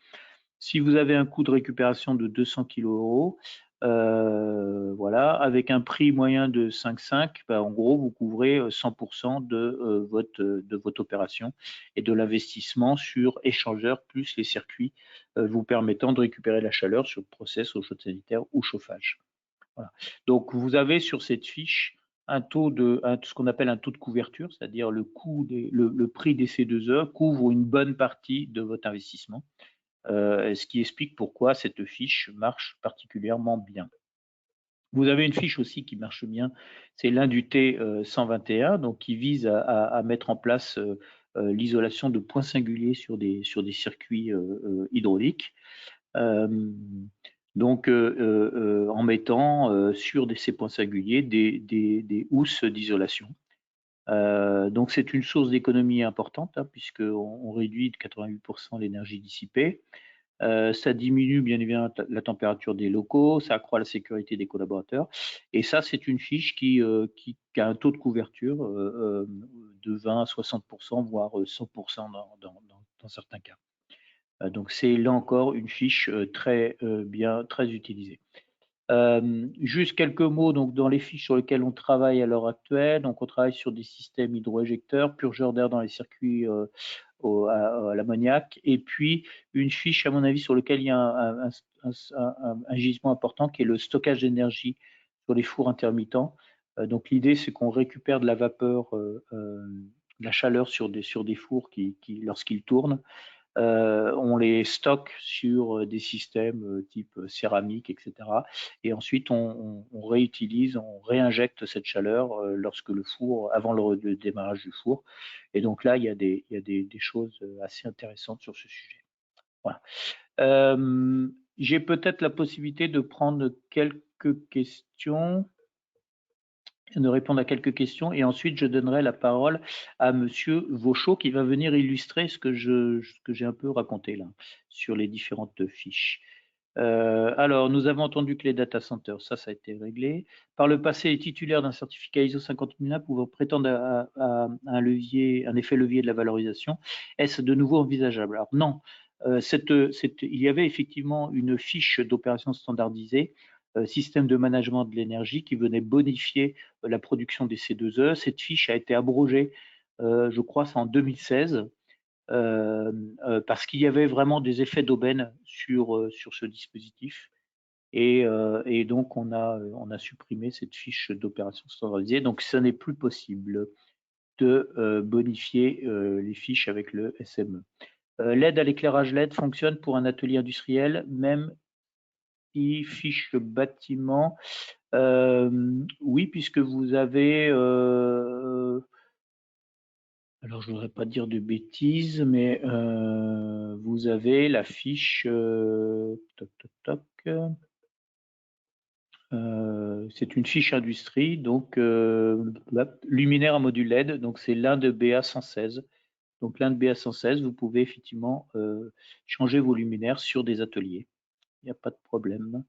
Si vous avez un coût de récupération de 200 kg voilà, avec un prix moyen de 5,5, en gros, vous couvrez 100% de votre opération et de l'investissement sur échangeur plus les circuits vous permettant de récupérer la chaleur sur process, eau chaude sanitaire ou chauffage. Voilà. Donc, vous avez sur cette fiche ce qu'on appelle un taux de couverture, c'est-à-dire le prix des C2E couvre une bonne partie de votre investissement. Ce qui explique pourquoi cette fiche marche particulièrement bien. Vous avez une fiche aussi qui marche bien, c'est l'indus 121, donc qui vise à mettre en place l'isolation de points singuliers sur des circuits hydrauliques. Donc, en mettant sur ces points singuliers des housses d'isolation. Donc, c'est une source d'économie importante, hein, puisqu'on réduit de 88% l'énergie dissipée. Ça diminue bien évidemment la température des locaux, ça accroît la sécurité des collaborateurs. Et ça, c'est une fiche qui a un taux de couverture de 20 à 60%, voire 100% dans certains cas. Donc, c'est là encore une fiche très utilisée. Juste quelques mots donc, dans les fiches sur lesquelles on travaille à l'heure actuelle. Donc, on travaille sur des systèmes hydroéjecteurs, purgeurs d'air dans les circuits à l'ammoniac, et puis une fiche, à mon avis, sur laquelle il y a un gisement important qui est le stockage d'énergie sur les fours intermittents. Donc, l'idée, c'est qu'on récupère de la vapeur, de la chaleur sur des fours qui lorsqu'ils tournent, on les stocke sur des systèmes type céramique, etc. Et ensuite, on réutilise, on réinjecte cette chaleur avant le démarrage du four. Et donc là, il y a des choses assez intéressantes sur ce sujet. Voilà. J'ai peut-être la possibilité de prendre quelques questions, de répondre à quelques questions, et ensuite je donnerai la parole à Monsieur Vauchot qui va venir illustrer ce que j'ai un peu raconté là sur les différentes fiches. Alors, nous avons entendu que les data centers, ça a été réglé. Par le passé, les titulaires d'un certificat ISO 50001 pouvaient prétendre à un effet levier de la valorisation. Est-ce de nouveau envisageable? Alors non, il y avait effectivement une fiche d'opération standardisée, système de management de l'énergie, qui venait bonifier la production des C2E. Cette fiche a été abrogée, je crois, c'est en 2016. Parce qu'il y avait vraiment des effets d'aubaine sur ce dispositif. Et donc, on a supprimé cette fiche d'opération standardisée. Donc, ce n'est plus possible de bonifier les fiches avec le SME. L'aide à l'éclairage LED fonctionne pour un atelier industriel, même si fiche bâtiment. Oui, puisque vous avez... alors, je ne voudrais pas dire de bêtises, mais vous avez la fiche... C'est une fiche industrie, donc luminaire à module LED, donc c'est l'Inde BA116. Donc l'Inde BA116, vous pouvez effectivement changer vos luminaires sur des ateliers. Il n'y a pas de problème.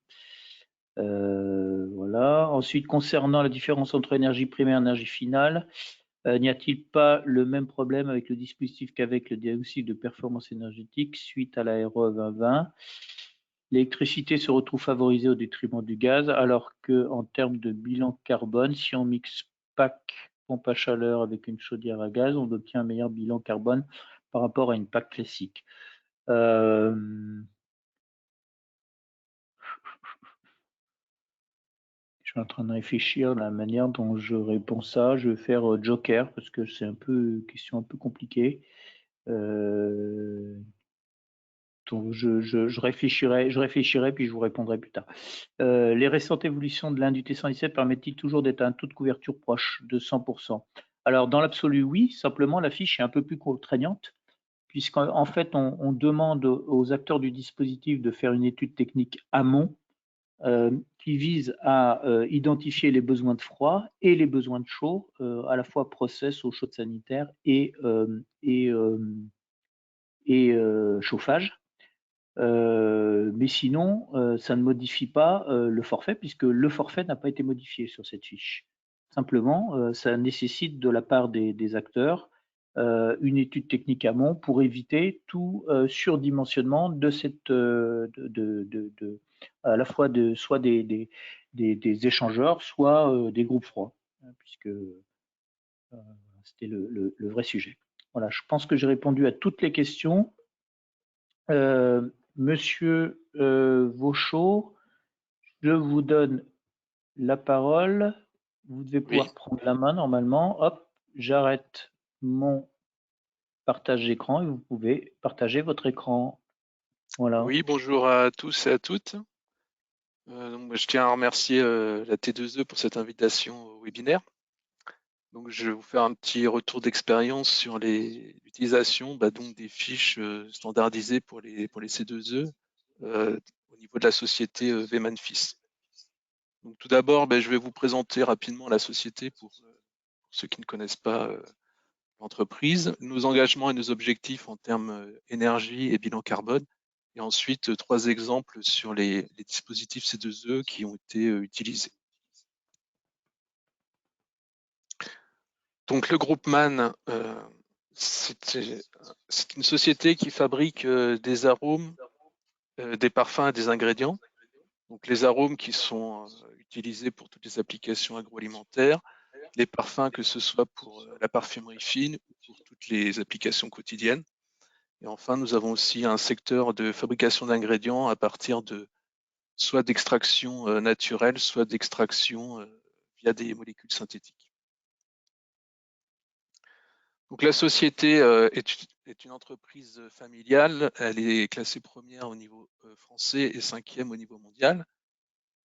Voilà. Ensuite, concernant la différence entre énergie primaire et énergie finale, n'y a-t-il pas le même problème avec le dispositif qu'avec le diagnostic de performance énergétique suite à la RE 2020? L'électricité se retrouve favorisée au détriment du gaz, alors que en termes de bilan carbone, si on mixe PAC pompe à chaleur avec une chaudière à gaz, on obtient un meilleur bilan carbone par rapport à une PAC classique. Je suis en train de réfléchir à la manière dont je réponds ça. Je vais faire Joker parce que c'est une question un peu compliquée. Donc je réfléchirai puis je vous répondrai plus tard. Les récentes évolutions de l'Inde du T117 permettent-ils toujours d'être à un taux de couverture proche de 100%? Alors dans l'absolu oui, simplement la fiche est un peu plus contraignante puisqu'en fait on demande aux acteurs du dispositif de faire une étude technique amont qui vise à identifier les besoins de froid et les besoins de chaud, à la fois process, eau chaude sanitaire et chauffage. Mais sinon, ça ne modifie pas le forfait, puisque le forfait n'a pas été modifié sur cette fiche. Simplement, ça nécessite de la part des acteurs une étude technique amont pour éviter tout surdimensionnement de cette, à la fois soit des échangeurs, soit des groupes froids, hein, puisque c'était le vrai sujet. Voilà, je pense que j'ai répondu à toutes les questions. Monsieur Vauchot, je vous donne la parole. Vous devez pouvoir Oui, prendre la main normalement. Hop, j'arrête mon partage d'écran et vous pouvez partager votre écran. Voilà. oui, bonjour à tous et à toutes. Donc, je tiens à remercier la T2E pour cette invitation au webinaire. Donc, je vais vous faire un petit retour d'expérience sur l'utilisation donc des fiches standardisées pour les C2E au niveau de la société Veman-Fils. Donc, tout d'abord, je vais vous présenter rapidement la société pour ceux qui ne connaissent pas l'entreprise, nos engagements et nos objectifs en termes énergie et bilan carbone, et ensuite 3 exemples sur les dispositifs C2E qui ont été utilisés. Donc le groupe MAN, c'est une société qui fabrique des arômes, des parfums et des ingrédients. Donc les arômes qui sont utilisés pour toutes les applications agroalimentaires, les parfums que ce soit pour la parfumerie fine ou pour toutes les applications quotidiennes. Et enfin, nous avons aussi un secteur de fabrication d'ingrédients à partir de soit d'extraction naturelle, soit d'extraction via des molécules synthétiques. Donc la société est une entreprise familiale. Elle est classée première au niveau français et 5e au niveau mondial.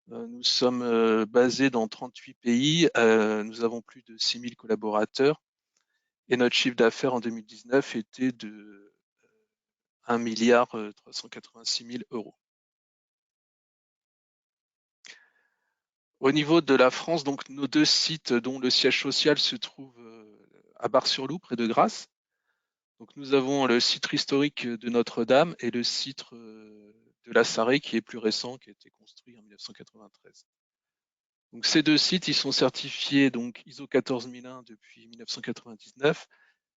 Nous sommes basés dans 38 pays. Nous avons plus de 6000 collaborateurs. Et notre chiffre d'affaires en 2019 était de 1,386 milliard d'euros. Au niveau de la France, donc nos 2 sites dont le siège social se trouve à Bar-sur-Loup, près de Grasse. Donc nous avons le site historique de Notre-Dame et le site de la Sarré qui est plus récent, qui a été construit en 1993. Donc ces 2 sites, ils sont certifiés donc ISO 14001 depuis 1999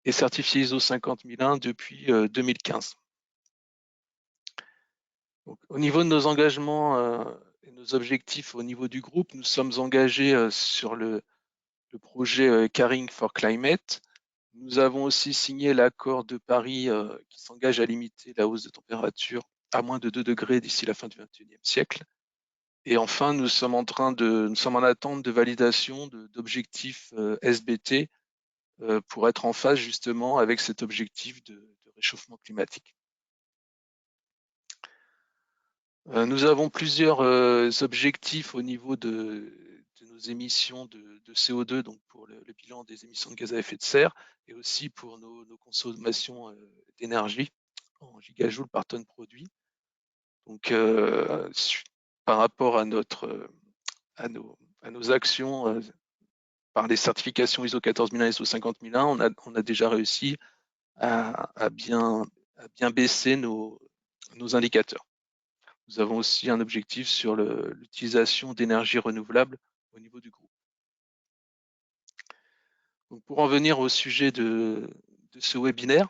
et certifiés ISO 50001 depuis 2015. Donc, au niveau de nos engagements et nos objectifs au niveau du groupe, nous sommes engagés sur le projet Caring for Climate. Nous avons aussi signé l'accord de Paris qui s'engage à limiter la hausse de température à moins de 2 degrés d'ici la fin du XXIe siècle. Et enfin, nous sommes en attente de validation d'objectifs SBT pour être en phase justement avec cet objectif de réchauffement climatique. Nous avons plusieurs objectifs au niveau de nos émissions de CO2, donc pour le bilan des émissions de gaz à effet de serre, et aussi pour nos consommations d'énergie en gigajoules par tonne produit. Donc, par rapport à notre à nos actions par les certifications ISO 14001 et ISO 50001, on a déjà réussi à bien baisser nos indicateurs. Nous avons aussi un objectif sur l'utilisation d'énergie renouvelable au niveau du groupe. Donc pour en venir au sujet de ce webinaire,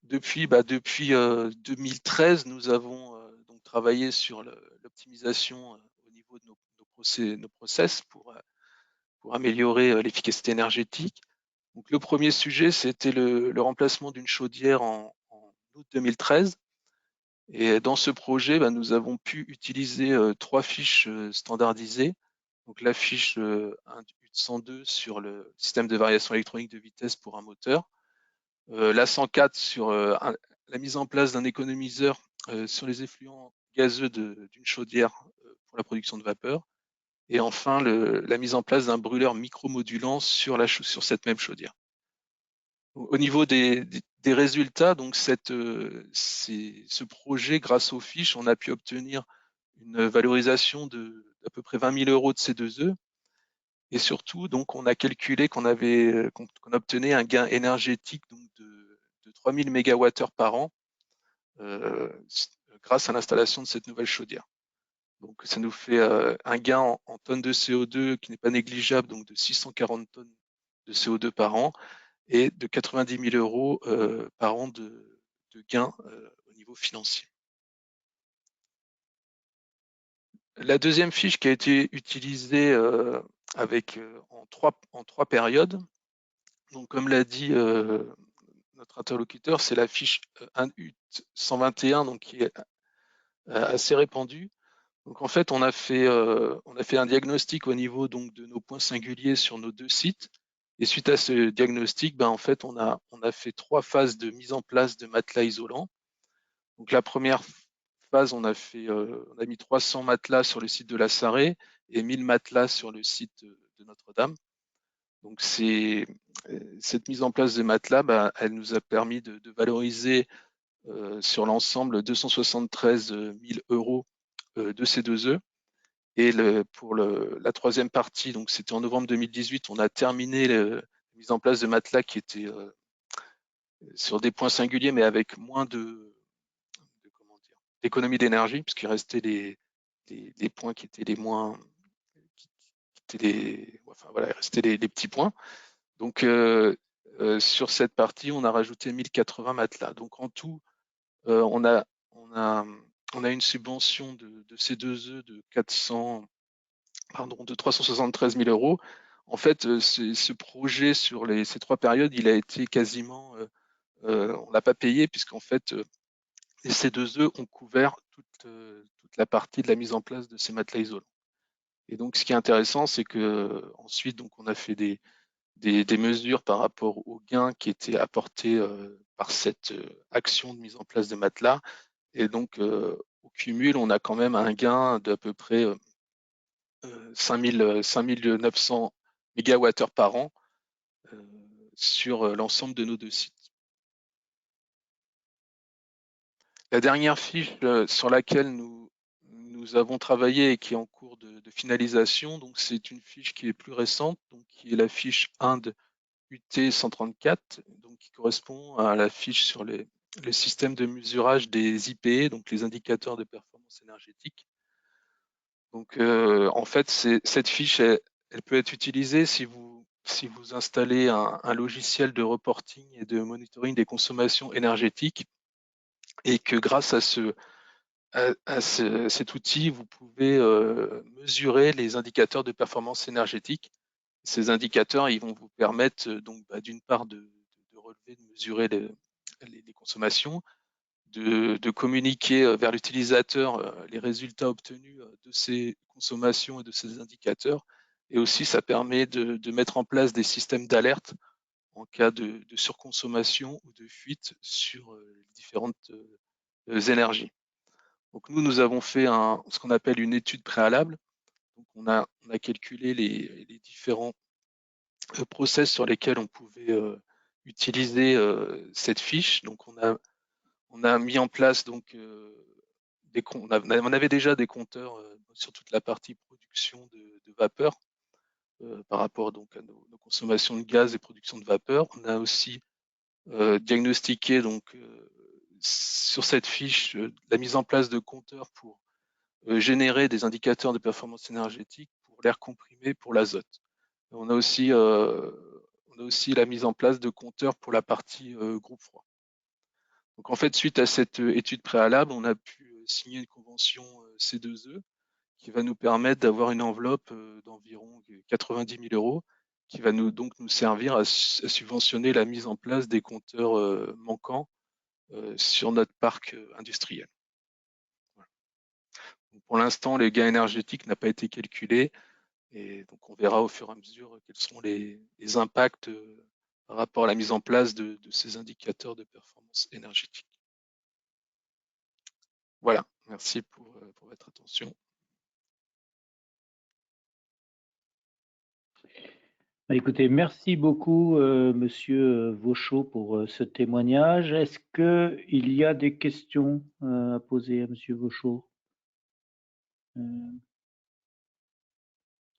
depuis 2013, nous avons donc travaillé sur l'optimisation au niveau de nos process pour améliorer l'efficacité énergétique. Donc le premier sujet, c'était le remplacement d'une chaudière en août 2013. Et dans ce projet, nous avons pu utiliser 3 fiches standardisées. Donc la fiche 102 sur le système de variation électronique de vitesse pour un moteur, la 104 sur la mise en place d'un économiseur sur les effluents gazeux d'une chaudière pour la production de vapeur, et enfin la mise en place d'un brûleur micromodulant sur cette même chaudière. Au niveau des résultats, donc ce projet, grâce aux fiches, on a pu obtenir une valorisation d'à peu près 20 000 € de C2E. Et surtout, donc, on a calculé qu'on obtenait un gain énergétique donc, de 3000 MWh par an grâce à l'installation de cette nouvelle chaudière. Donc, ça nous fait un gain en tonnes de CO2 qui n'est pas négligeable, donc de 640 tonnes de CO2 par an, et de 90 000 € par an de gains au niveau financier. La deuxième fiche qui a été utilisée en trois périodes, donc comme l'a dit notre interlocuteur, c'est la fiche 1UT121, donc qui est assez répandue. Donc en fait, on a fait un diagnostic au niveau donc de nos points singuliers sur nos 2 sites. Et suite à ce diagnostic, en fait, on a fait 3 phases de mise en place de matelas isolants. Donc la première phase, on a mis 300 matelas sur le site de la Sarré et 1000 matelas sur le site de Notre-Dame. Donc cette mise en place des matelas, elle nous a permis de valoriser sur l'ensemble 273 000 € de C2E. Et pour la troisième partie, donc c'était en novembre 2018, on a terminé la mise en place de matelas qui étaient sur des points singuliers, mais avec moins d'économie d'énergie, puisqu'il restait les points qui étaient les moins, il restait les petits points. Donc sur cette partie, on a rajouté 1080 matelas. Donc en tout, on a une subvention de C2E de 373 000 €. En fait, ce projet sur ces 3 périodes, il a été quasiment, on l'a pas payé, puisqu'en fait, les C2E ont couvert toute la partie de la mise en place de ces matelas isolants. Et donc, ce qui est intéressant, c'est que ensuite, donc, on a fait des mesures par rapport aux gains qui étaient apportés par cette action de mise en place des matelas. Et donc, au cumul, on a quand même un gain d'à peu près 5 900 MWh par an sur l'ensemble de nos 2 sites. La dernière fiche sur laquelle nous avons travaillé et qui est en cours de finalisation, donc c'est une fiche qui est plus récente, donc qui est la fiche Inde UT134, donc qui correspond à la fiche sur les systèmes de mesurage des IPE, donc les indicateurs de performance énergétique. Donc en fait, cette fiche, elle peut être utilisée si vous installez un logiciel de reporting et de monitoring des consommations énergétiques, et que grâce à cet outil, vous pouvez mesurer les indicateurs de performance énergétique. Ces indicateurs, ils vont vous permettre donc d'une part de relever, de mesurer les consommations, de communiquer vers l'utilisateur les résultats obtenus de ces consommations et de ces indicateurs. Et aussi, ça permet de mettre en place des systèmes d'alerte en cas de surconsommation ou de fuite sur les différentes énergies. Donc nous avons fait ce qu'on appelle une étude préalable. Donc on a calculé les différents process sur lesquels on pouvait utiliser cette fiche. Donc on a mis en place donc on avait déjà des compteurs sur toute la partie production de vapeur par rapport donc à nos consommations de gaz et production de vapeur. On a aussi diagnostiqué donc sur cette fiche la mise en place de compteurs pour générer des indicateurs de performance énergétique pour l'air comprimé, pour l'azote. On a aussi la mise en place de compteurs pour la partie groupe froid. Donc en fait, suite à cette étude préalable, on a pu signer une convention C2E qui va nous permettre d'avoir une enveloppe d'environ 90 000 € qui va nous servir à subventionner la mise en place des compteurs manquants sur notre parc industriel. Voilà. Donc pour l'instant, les gains énergétiques n'ont pas été calculés et donc on verra au fur et à mesure quels seront les impacts par rapport à la mise en place de ces indicateurs de performance énergétique. Voilà, merci pour votre attention. Écoutez, merci beaucoup, Monsieur Vauchot, pour ce témoignage. Est-ce qu'il y a des questions à poser à Monsieur Vauchot?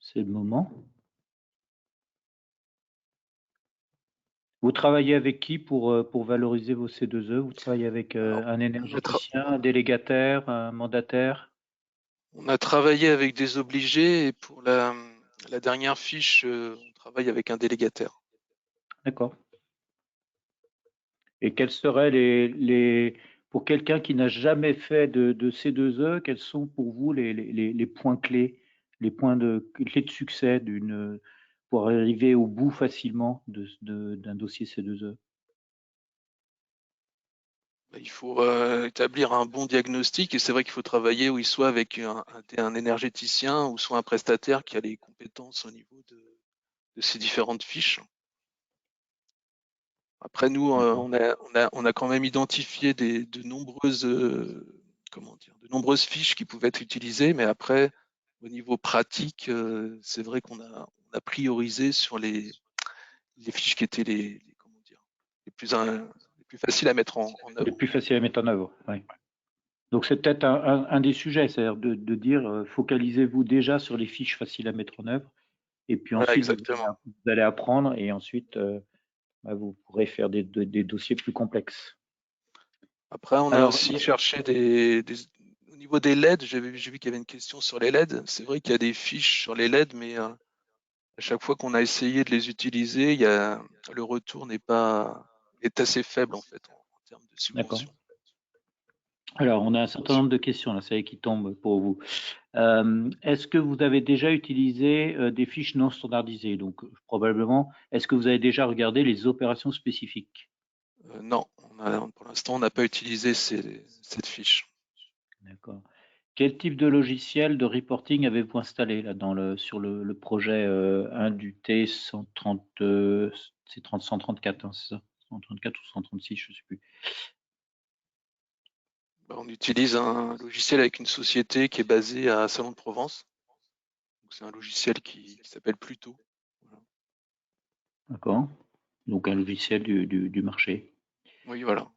C'est le moment. Vous travaillez avec qui pour valoriser vos C2E? Vous travaillez avec un énergéticien, un délégataire, un mandataire? On a travaillé avec des obligés et pour la dernière fiche, on travaille avec un délégataire. D'accord. Et quels seraient pour quelqu'un qui n'a jamais fait de C2E, quels sont pour vous les points clés, les clés de succès pour arriver au bout facilement d'un dossier C2E? Il faut établir un bon diagnostic et c'est vrai qu'il faut travailler où il soit avec un énergéticien ou soit un prestataire qui a les compétences au niveau de ces différentes fiches. Après, nous, on a quand même identifié de nombreuses fiches qui pouvaient être utilisées, mais après, au niveau pratique, c'est vrai qu'on a priorisé sur les fiches qui étaient les plus faciles à mettre en œuvre. Les plus faciles à mettre en œuvre, oui. Donc c'est peut-être un des sujets, c'est-à-dire de dire focalisez-vous déjà sur les fiches faciles à mettre en œuvre, et puis ensuite vous allez apprendre, et ensuite vous pourrez faire des dossiers plus complexes. Après, on a aussi cherché au niveau des LED, j'ai vu qu'il y avait une question sur les LED. C'est vrai qu'il y a des fiches sur les LED, mais à chaque fois qu'on a essayé de les utiliser, le retour est assez faible en fait en termes de subvention. Alors, on a un certain nombre de questions là, ça qui tombent pour vous. Est-ce que vous avez déjà utilisé des fiches non standardisées? Donc, probablement, est-ce que vous avez déjà regardé les opérations spécifiques? Non, pour l'instant, on n'a pas utilisé cette fiche. D'accord. Quel type de logiciel de reporting avez-vous installé là, sur le projet 1 du T130, c'est 134, hein, c'est ça? 134 ou 136, je ne sais plus. On utilise un logiciel avec une société qui est basée à Salon de Provence. C'est un logiciel qui s'appelle Pluto. Voilà. D'accord. Donc un logiciel du marché. Oui, voilà.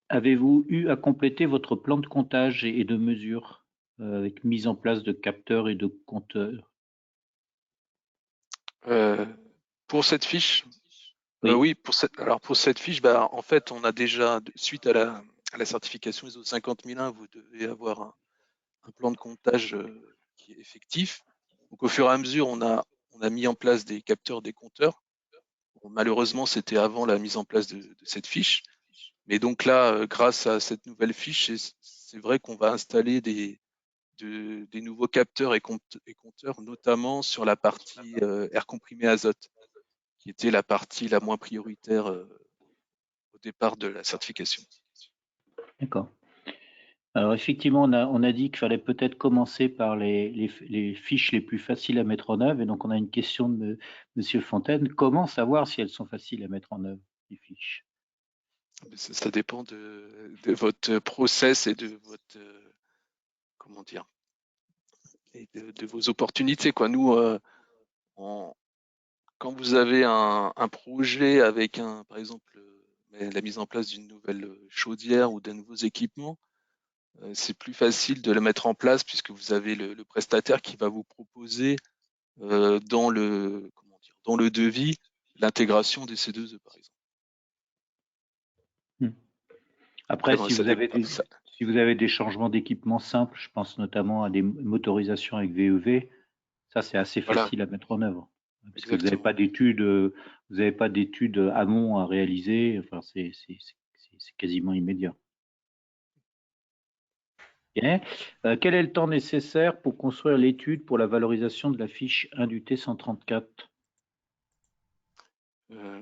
Avez-vous eu à compléter votre plan de comptage et de mesure avec mise en place de capteurs et de compteurs? Pour cette fiche, oui. Oui, pour cette fiche, en fait, on a déjà, suite à la certification ISO 50001, vous devez avoir un plan de comptage qui est effectif. Donc, au fur et à mesure, on a mis en place des capteurs, des compteurs. Bon, malheureusement, c'était avant la mise en place de cette fiche. Mais donc là, grâce à cette nouvelle fiche, c'est vrai qu'on va installer des nouveaux capteurs et compteurs, notamment sur la partie air comprimé azote, qui était la partie la moins prioritaire au départ de la certification. D'accord. Alors effectivement, on a dit qu'il fallait peut-être commencer par les fiches les plus faciles à mettre en œuvre. Et donc, on a une question de Monsieur Fontaine. Comment savoir si elles sont faciles à mettre en œuvre, les fiches? Ça dépend de votre process et de votre comment dire, et de vos opportunités, quoi. Nous, quand vous avez un projet avec par exemple la mise en place d'une nouvelle chaudière ou de nouveaux équipements, c'est plus facile de la mettre en place puisque vous avez le prestataire qui va vous proposer dans le devis l'intégration des C2E par exemple. Après, si vous avez des changements d'équipement simples, je pense notamment à des motorisations avec VEV, ça c'est assez facile à mettre en œuvre. Parce que vous n'avez pas d'études, amont à réaliser, enfin, c'est quasiment immédiat. Okay. Quel est le temps nécessaire pour construire l'étude pour la valorisation de la fiche 1 du T134?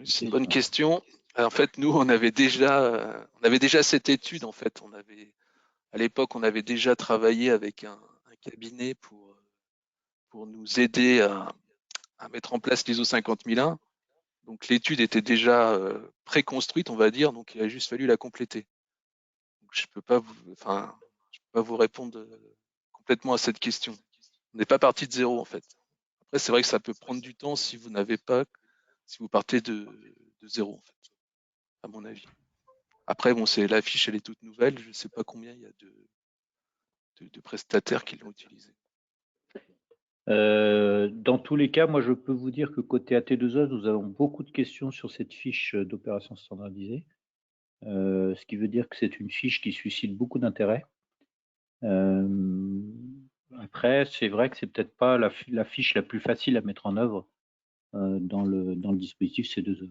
C'est une bonne question. En fait, nous, on avait déjà cette étude. En fait, à l'époque, on avait déjà travaillé avec un cabinet pour nous aider à mettre en place l'ISO 50001. Donc, l'étude était déjà préconstruite, on va dire. Donc, il a juste fallu la compléter. Donc, je peux pas vous répondre complètement à cette question. On n'est pas parti de zéro, en fait. Après, c'est vrai que ça peut prendre du temps si vous partez de zéro, en fait, à mon avis. Après, bon, la fiche, elle est toute nouvelle. Je ne sais pas combien il y a de prestataires qui l'ont utilisée. Dans tous les cas, moi, je peux vous dire que côté AT2E, nous avons beaucoup de questions sur cette fiche d'opération standardisée, ce qui veut dire que c'est une fiche qui suscite beaucoup d'intérêt. Après, c'est vrai que c'est peut-être pas la fiche la plus facile à mettre en œuvre dans le dispositif C2E.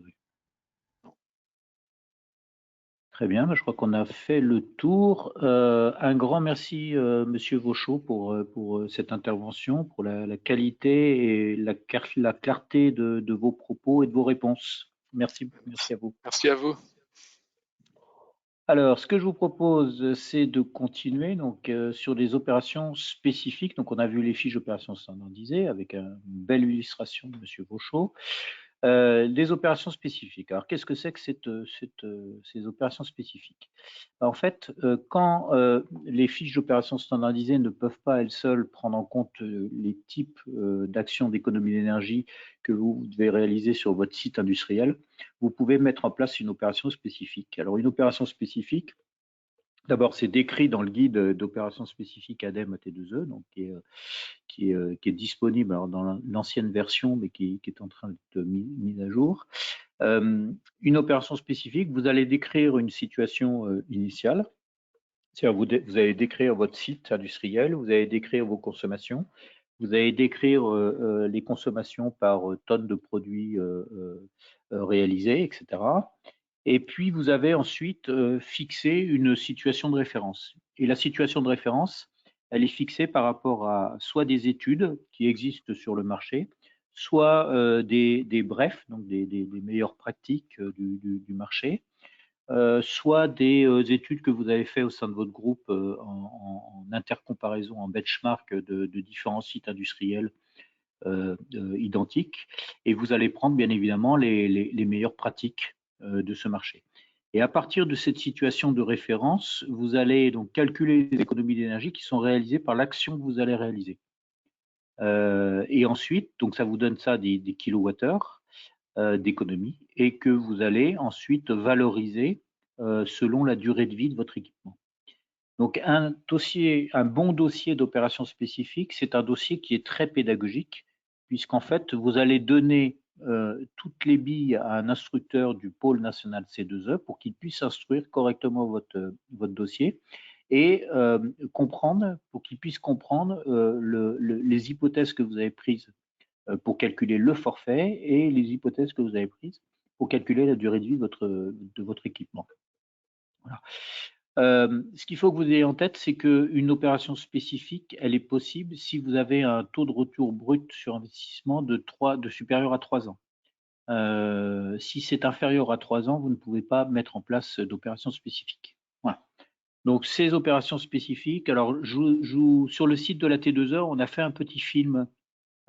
Très bien, je crois qu'on a fait le tour. Un grand merci, Monsieur Vauchot, pour cette intervention, pour la qualité et la clarté de vos propos et de vos réponses. Merci à vous. Merci à vous. Alors, ce que je vous propose, c'est de continuer donc sur des opérations spécifiques. Donc, on a vu les fiches d'opérations standardisées avec une belle illustration de Monsieur Vauchot. Des opérations spécifiques. Alors, qu'est-ce que c'est que ces opérations spécifiques? En fait, quand les fiches d'opérations standardisées ne peuvent pas elles seules prendre en compte les types d'actions d'économie d'énergie que vous devez réaliser sur votre site industriel, vous pouvez mettre en place une opération spécifique. Alors, une opération spécifique, d'abord, c'est décrit dans le guide d'opérations spécifiques ADEME AT2E, donc qui est disponible dans l'ancienne version, mais qui est en train d'être mise à jour. Une opération spécifique, vous allez décrire une situation initiale, c'est-à-dire vous allez décrire votre site industriel, vous allez décrire vos consommations, vous allez décrire les consommations par tonne de produits réalisés, etc. Et puis, vous avez ensuite fixé une situation de référence. Et la situation de référence, elle est fixée par rapport à soit des études qui existent sur le marché, soit des brefs, donc des meilleures pratiques du marché, soit des études que vous avez faites au sein de votre groupe en intercomparaison, en benchmark de différents sites industriels identiques. Et vous allez prendre bien évidemment les meilleures pratiques de ce marché. Et à partir de cette situation de référence, vous allez donc calculer les économies d'énergie qui sont réalisées par l'action que vous allez réaliser. Et ensuite, donc ça vous donne ça des kilowattheures d'économie et que vous allez ensuite valoriser selon la durée de vie de votre équipement. Donc un bon dossier d'opération spécifique, c'est un dossier qui est très pédagogique puisqu'en fait, vous allez donner toutes les billes à un instructeur du pôle national C2E pour qu'il puisse instruire correctement votre dossier et pour qu'il puisse comprendre les hypothèses que vous avez prises pour calculer le forfait et les hypothèses que vous avez prises pour calculer la durée de vie de votre équipement. Voilà. Ce qu'il faut que vous ayez en tête, c'est qu'une opération spécifique, elle est possible si vous avez un taux de retour brut sur investissement de supérieur à 3 ans. Si c'est inférieur à 3 ans, vous ne pouvez pas mettre en place d'opération spécifique. Voilà. Donc, ces opérations spécifiques, alors sur le site de la T2E, on a fait un petit film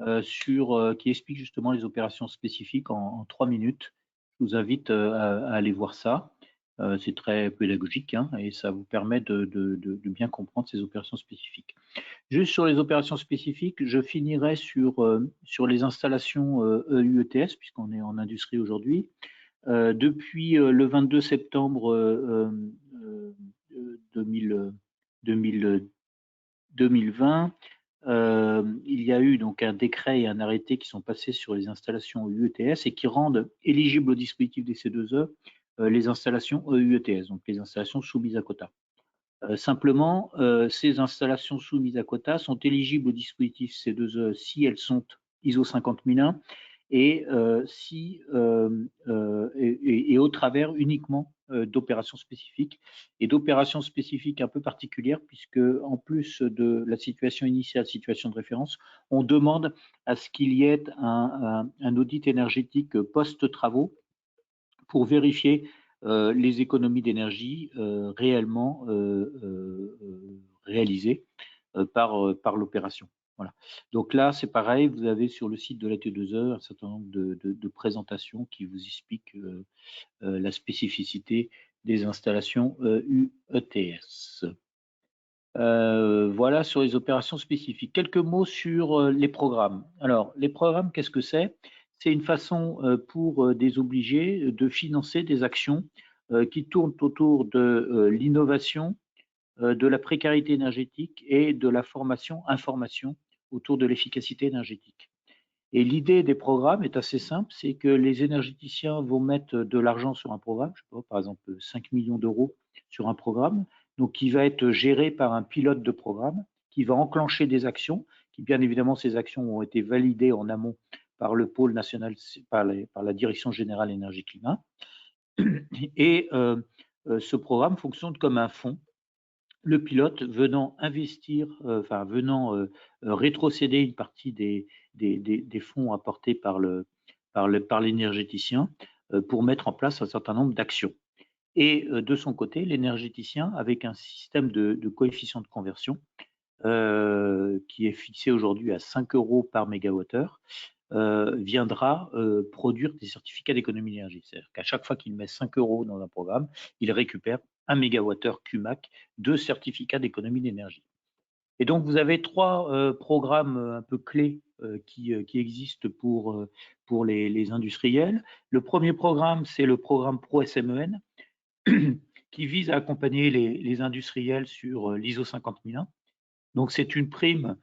qui explique justement les opérations spécifiques en 3 minutes. Je vous invite à aller voir ça. C'est très pédagogique et ça vous permet de bien comprendre ces opérations spécifiques. Juste sur les opérations spécifiques, je finirai sur les installations EUETS, puisqu'on est en industrie aujourd'hui. Depuis le 22 septembre 2020, il y a eu donc un décret et un arrêté qui sont passés sur les installations EUETS et qui rendent éligibles au dispositif des C2E les installations EUETS, donc les installations soumises à quota. Simplement, ces installations soumises à quota sont éligibles au dispositif C2E si elles sont ISO 50001 et au travers uniquement d'opérations spécifiques et d'opérations spécifiques un peu particulières puisque en plus de la situation initiale, situation de référence, on demande à ce qu'il y ait un audit énergétique post-travaux pour vérifier les économies d'énergie réellement réalisées par l'opération. Voilà. Donc là, c'est pareil, vous avez sur le site de la T2E un certain nombre de présentations qui vous expliquent la spécificité des installations UETS. Voilà sur les opérations spécifiques. Quelques mots sur les programmes. Alors, les programmes, qu'est-ce que c'est? C'est une façon pour des obligés de financer des actions qui tournent autour de l'innovation, de la précarité énergétique et de la information autour de l'efficacité énergétique. Et l'idée des programmes est assez simple, c'est que les énergéticiens vont mettre de l'argent sur un programme, je sais pas, par exemple 5 millions d'euros sur un programme, donc qui va être géré par un pilote de programme, qui va enclencher des actions, qui bien évidemment ces actions ont été validées en amont par le pôle national, par la Direction générale énergie-climat. Et ce programme fonctionne comme un fonds. Le pilote venant investir, rétrocéder une partie des fonds apportés par l'énergéticien pour mettre en place un certain nombre d'actions. Et de son côté, l'énergéticien, avec un système de coefficient de conversion qui est fixé aujourd'hui à 5 € par mégawattheure, viendra produire des certificats d'économie d'énergie. C'est-à-dire qu'à chaque fois qu'il met 5 € dans un programme, il récupère 1 mégawattheure CUMAC de certificats d'économie d'énergie. Et donc, vous avez trois programmes un peu clés qui existent pour les industriels. Le premier programme, c'est le programme ProSMEN, qui vise à accompagner les industriels sur l'ISO 50001. Donc, c'est une prime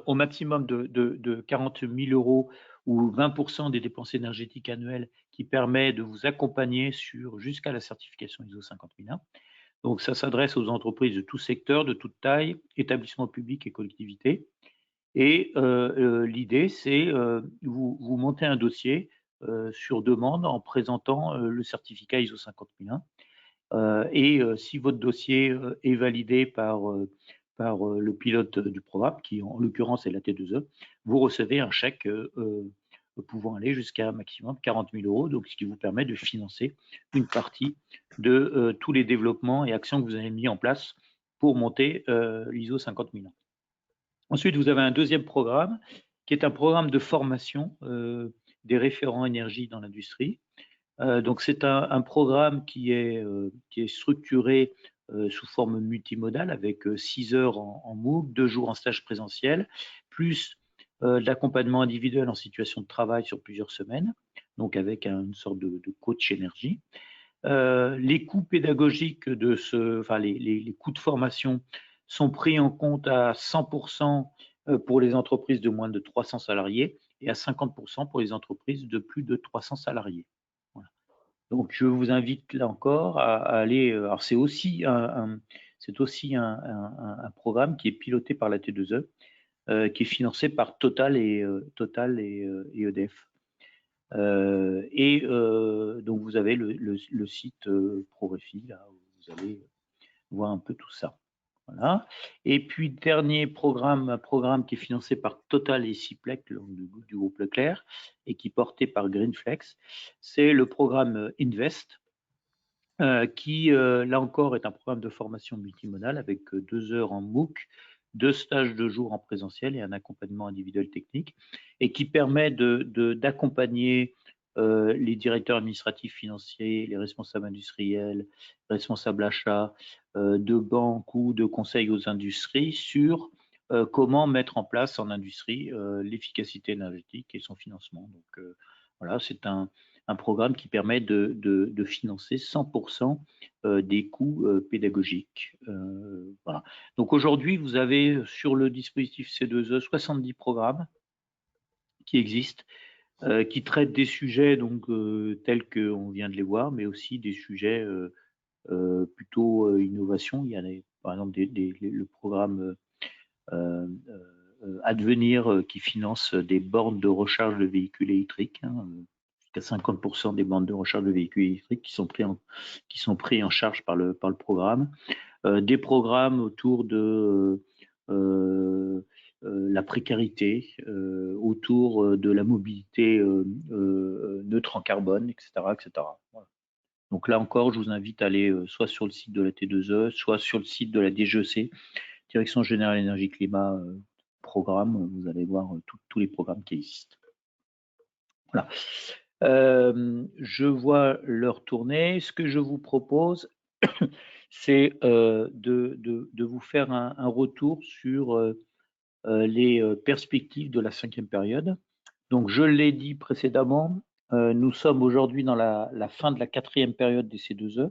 au maximum de 40 000 € ou 20% des dépenses énergétiques annuelles qui permet de vous accompagner jusqu'à la certification ISO 50001. Donc, ça s'adresse aux entreprises de tout secteur, de toute taille, établissements publics et collectivités. Et l'idée, c'est vous montez un dossier sur demande en présentant le certificat ISO 50001. Et si votre dossier est validé par le pilote du programme, qui en l'occurrence est la T2E, vous recevez un chèque pouvant aller jusqu'à un maximum 40 000 €, donc ce qui vous permet de financer une partie de tous les développements et actions que vous avez mis en place pour monter l'ISO 50001. Ensuite, vous avez un deuxième programme qui est un programme de formation des référents énergie dans l'industrie. Donc c'est un programme qui est structuré sous forme multimodale avec 6 heures en MOOC, 2 jours en stage présentiel, plus de l'accompagnement individuel en situation de travail sur plusieurs semaines, donc avec une sorte de coach énergie. Les coûts pédagogiques les coûts de formation sont pris en compte à 100% pour les entreprises de moins de 300 salariés et à 50% pour les entreprises de plus de 300 salariés. Donc, je vous invite là encore à aller. Alors, c'est aussi un programme qui est piloté par la T2E, qui est financé par Total et EDF. Donc, vous avez le site ProRefi, là où vous allez voir un peu tout ça. Voilà. Et puis, dernier programme, un programme qui est financé par Total et Ciplec, du groupe Leclerc, et qui est porté par Greenflex, c'est le programme Invest, qui, là encore, est un programme de formation multimodal avec 2 heures en MOOC, 2 stages de jour en présentiel et un accompagnement individuel technique, et qui permet d'accompagner les directeurs administratifs financiers, les responsables industriels, responsables achats de banques ou de conseils aux industries sur comment mettre en place en industrie l'efficacité énergétique et son financement. Donc voilà, c'est un un programme qui permet de financer 100% des coûts pédagogiques. Voilà. Donc aujourd'hui, vous avez sur le dispositif C2E 70 programmes qui existent, qui traitent des sujets donc, tels qu'on vient de les voir, mais aussi des sujets plutôt innovation. Il y a par exemple le programme Advenir qui finance des bornes de recharge de véhicules électriques. Jusqu'à 50% des bornes de recharge de véhicules électriques qui sont pris en charge par le programme. Des programmes autour de la précarité, autour de la mobilité neutre en carbone, etc. etc. Voilà. Donc là encore, je vous invite à aller soit sur le site de la T2E, soit sur le site de la DGEC, Direction Générale Énergie Climat Programme. Vous allez voir tous les programmes qui existent. Voilà. Je vois l'heure tourner. Ce que je vous propose, c'est de vous faire un retour sur les perspectives de la 5e période. Donc, je l'ai dit précédemment, nous sommes aujourd'hui dans la fin de la 4e période des C2E,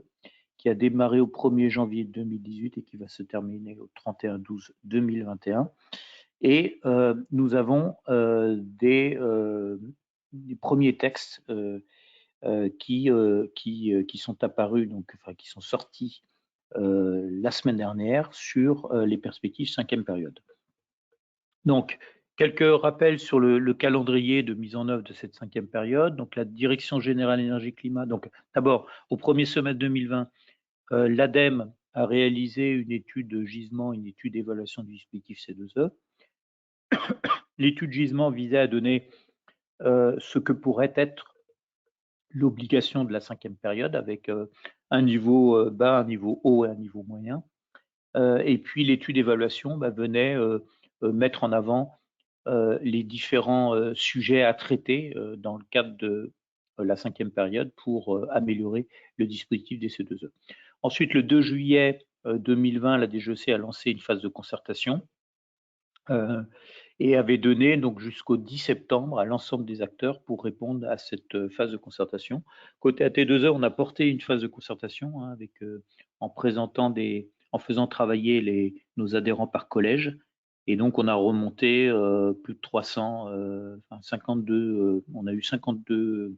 qui a démarré au 1er janvier 2018 et qui va se terminer au 31/12/2021. Et nous avons des premiers textes qui sont apparus, donc, enfin, qui sont sortis la semaine dernière sur les perspectives 5e période. Donc, quelques rappels sur le calendrier de mise en œuvre de cette 5e période. Donc, la Direction Générale Énergie Climat. Donc, d'abord, au premier semestre 2020, l'ADEME a réalisé une étude de gisement, une étude d'évaluation du dispositif C2E. L'étude gisement visait à donner ce que pourrait être l'obligation de la 5e période avec un niveau bas, un niveau haut et un niveau moyen. Et puis l'étude d'évaluation venait mettre en avant les différents sujets à traiter dans le cadre de la 5e période pour améliorer le dispositif des C2E. Ensuite, le 2 juillet 2020, la DGEC a lancé une phase de concertation et avait donné donc jusqu'au 10 septembre à l'ensemble des acteurs pour répondre à cette phase de concertation. Côté AT2E, on a porté une phase de concertation avec, en faisant travailler nos adhérents par collège. Et donc, on a remonté plus de 300, 52, on a eu 52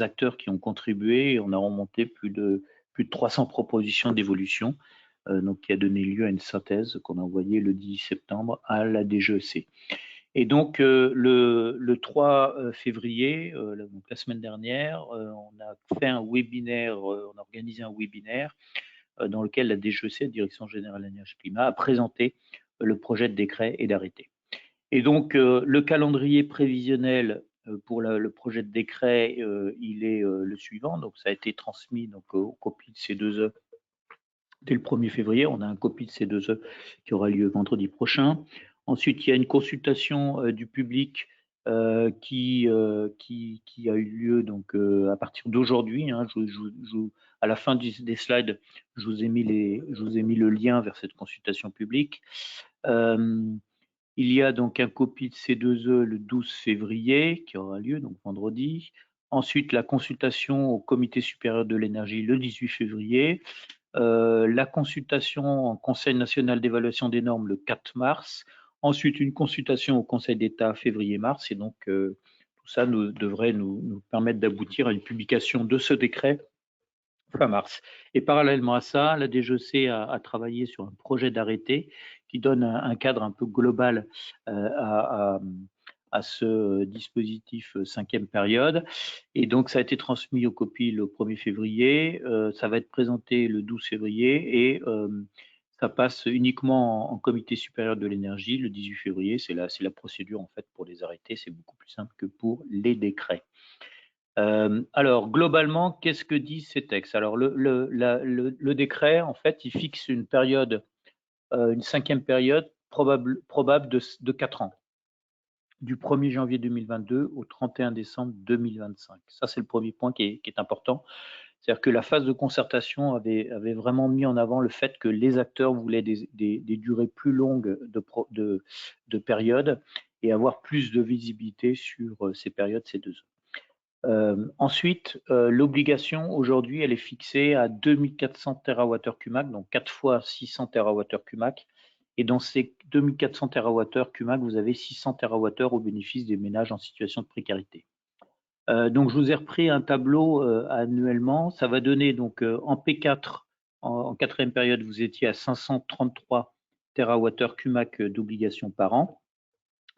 acteurs qui ont contribué et on a remonté plus de 300 propositions d'évolution, donc qui a donné lieu à une synthèse qu'on a envoyée le 10 septembre à la DGEC. Et donc, le 3 février, donc la semaine dernière, on a fait un webinaire, on a organisé un webinaire dans lequel la DGEC, la Direction Générale Énergie Climat, a présenté le projet de décret et d'arrêté. Et donc, le calendrier prévisionnel pour le projet de décret, il est le suivant. Donc, ça a été transmis donc, aux copies de C2E dès le 1er février. On a un copie de C2E qui aura lieu vendredi prochain. Ensuite, il y a une consultation du public qui a eu lieu donc, à partir d'aujourd'hui. Hein. À la fin des slides, je vous ai mis le lien vers cette consultation publique. Il y a donc un copie de C2E le 12 février qui aura lieu, donc vendredi. Ensuite, la consultation au Comité supérieur de l'énergie le 18 février. La consultation en Conseil national d'évaluation des normes le 4 mars. Ensuite, une consultation au Conseil d'État février-mars. Et donc, tout ça devrait nous permettre d'aboutir à une publication de ce décret fin mars. Et parallèlement à ça, la DGEC a travaillé sur un projet d'arrêté qui donne un cadre un peu global à ce dispositif 5e période. Et donc, ça a été transmis aux copies le 1er février. Ça va être présenté le 12 février et ça passe uniquement en comité supérieur de l'énergie le 18 février. C'est la procédure en fait pour les arrêtés. C'est beaucoup plus simple que pour les décrets. Alors, globalement, qu'est-ce que disent ces textes? Alors, le décret, en fait, il fixe une période, une 5e période probable de 4 ans, du 1er janvier 2022 au 31 décembre 2025. Ça, c'est le premier point qui est important. C'est-à-dire que la phase de concertation avait vraiment mis en avant le fait que les acteurs voulaient des durées plus longues de périodes et avoir plus de visibilité sur ces périodes C2E. Ensuite, l'obligation aujourd'hui, elle est fixée à 2400 TWh CUMAC, donc 4 fois 600 TWh CUMAC. Et dans ces 2400 TWh CUMAC, vous avez 600 TWh au bénéfice des ménages en situation de précarité. Donc, je vous ai repris un tableau annuellement. Ça va donner donc en P4, en quatrième période, vous étiez à 533 TWh CUMAC d'obligations par an.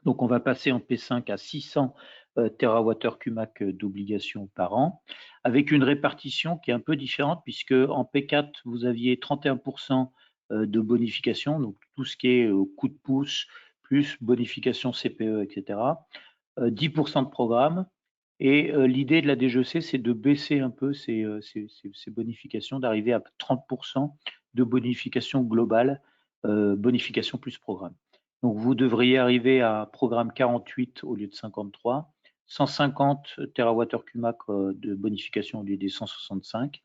Donc, on va passer en P5 à 600 TWh CUMAC d'obligations par an, avec une répartition qui est un peu différente, puisque en P4, vous aviez 31% de bonification, donc tout ce qui est coup de pouce, plus bonification CPE, etc. 10% de programme. Et l'idée de la DGEC, c'est de baisser un peu ces bonifications, d'arriver à 30% de bonification globale, bonification plus programme. Donc, vous devriez arriver à programme 48 au lieu de 53, 150 TWh CUMAC de bonification au lieu des 165.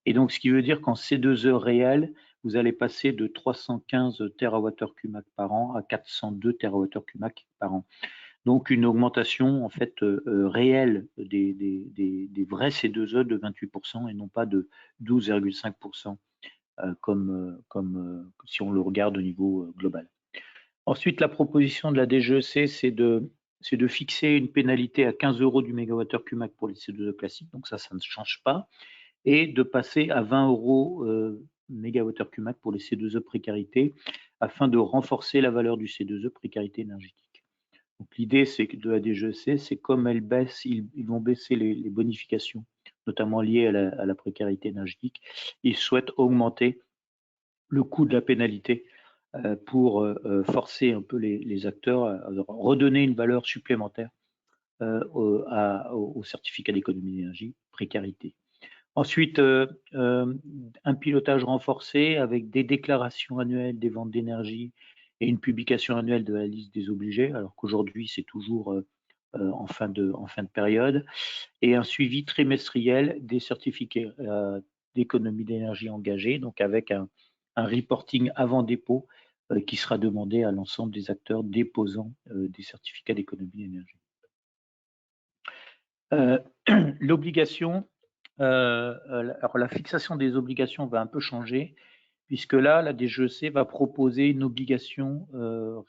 Et donc, ce qui veut dire qu'en C2E réel, vous allez passer de 315 TWh CUMAC par an à 402 TWh CUMAC par an. Donc, une augmentation en fait réelle des vrais C2E de 28% et non pas de 12,5% comme si on le regarde au niveau global. Ensuite, la proposition de la DGEC, c'est de fixer une pénalité à 15 € du mégawattheure CUMAC pour les C2E classiques, donc ça ne change pas, et de passer à 20 € mégawattheure CUMAC pour les C2E précarité, afin de renforcer la valeur du C2E précarité énergétique. Donc l'idée, c'est que de la DGEC, c'est comme elle baisse, ils vont baisser les bonifications, notamment liées à la précarité énergétique. Ils souhaitent augmenter le coût de la pénalité pour forcer un peu les acteurs à redonner une valeur supplémentaire au certificat d'économie d'énergie précarité. Ensuite, un pilotage renforcé avec des déclarations annuelles des ventes d'énergie et une publication annuelle de la liste des obligés, alors qu'aujourd'hui, c'est toujours en fin de période, et un suivi trimestriel des certificats d'économie d'énergie engagés, donc avec un reporting avant dépôt qui sera demandé à l'ensemble des acteurs déposant des certificats d'économie d'énergie. L'obligation, alors la fixation des obligations va un peu changer, puisque là, la DGEC va proposer une obligation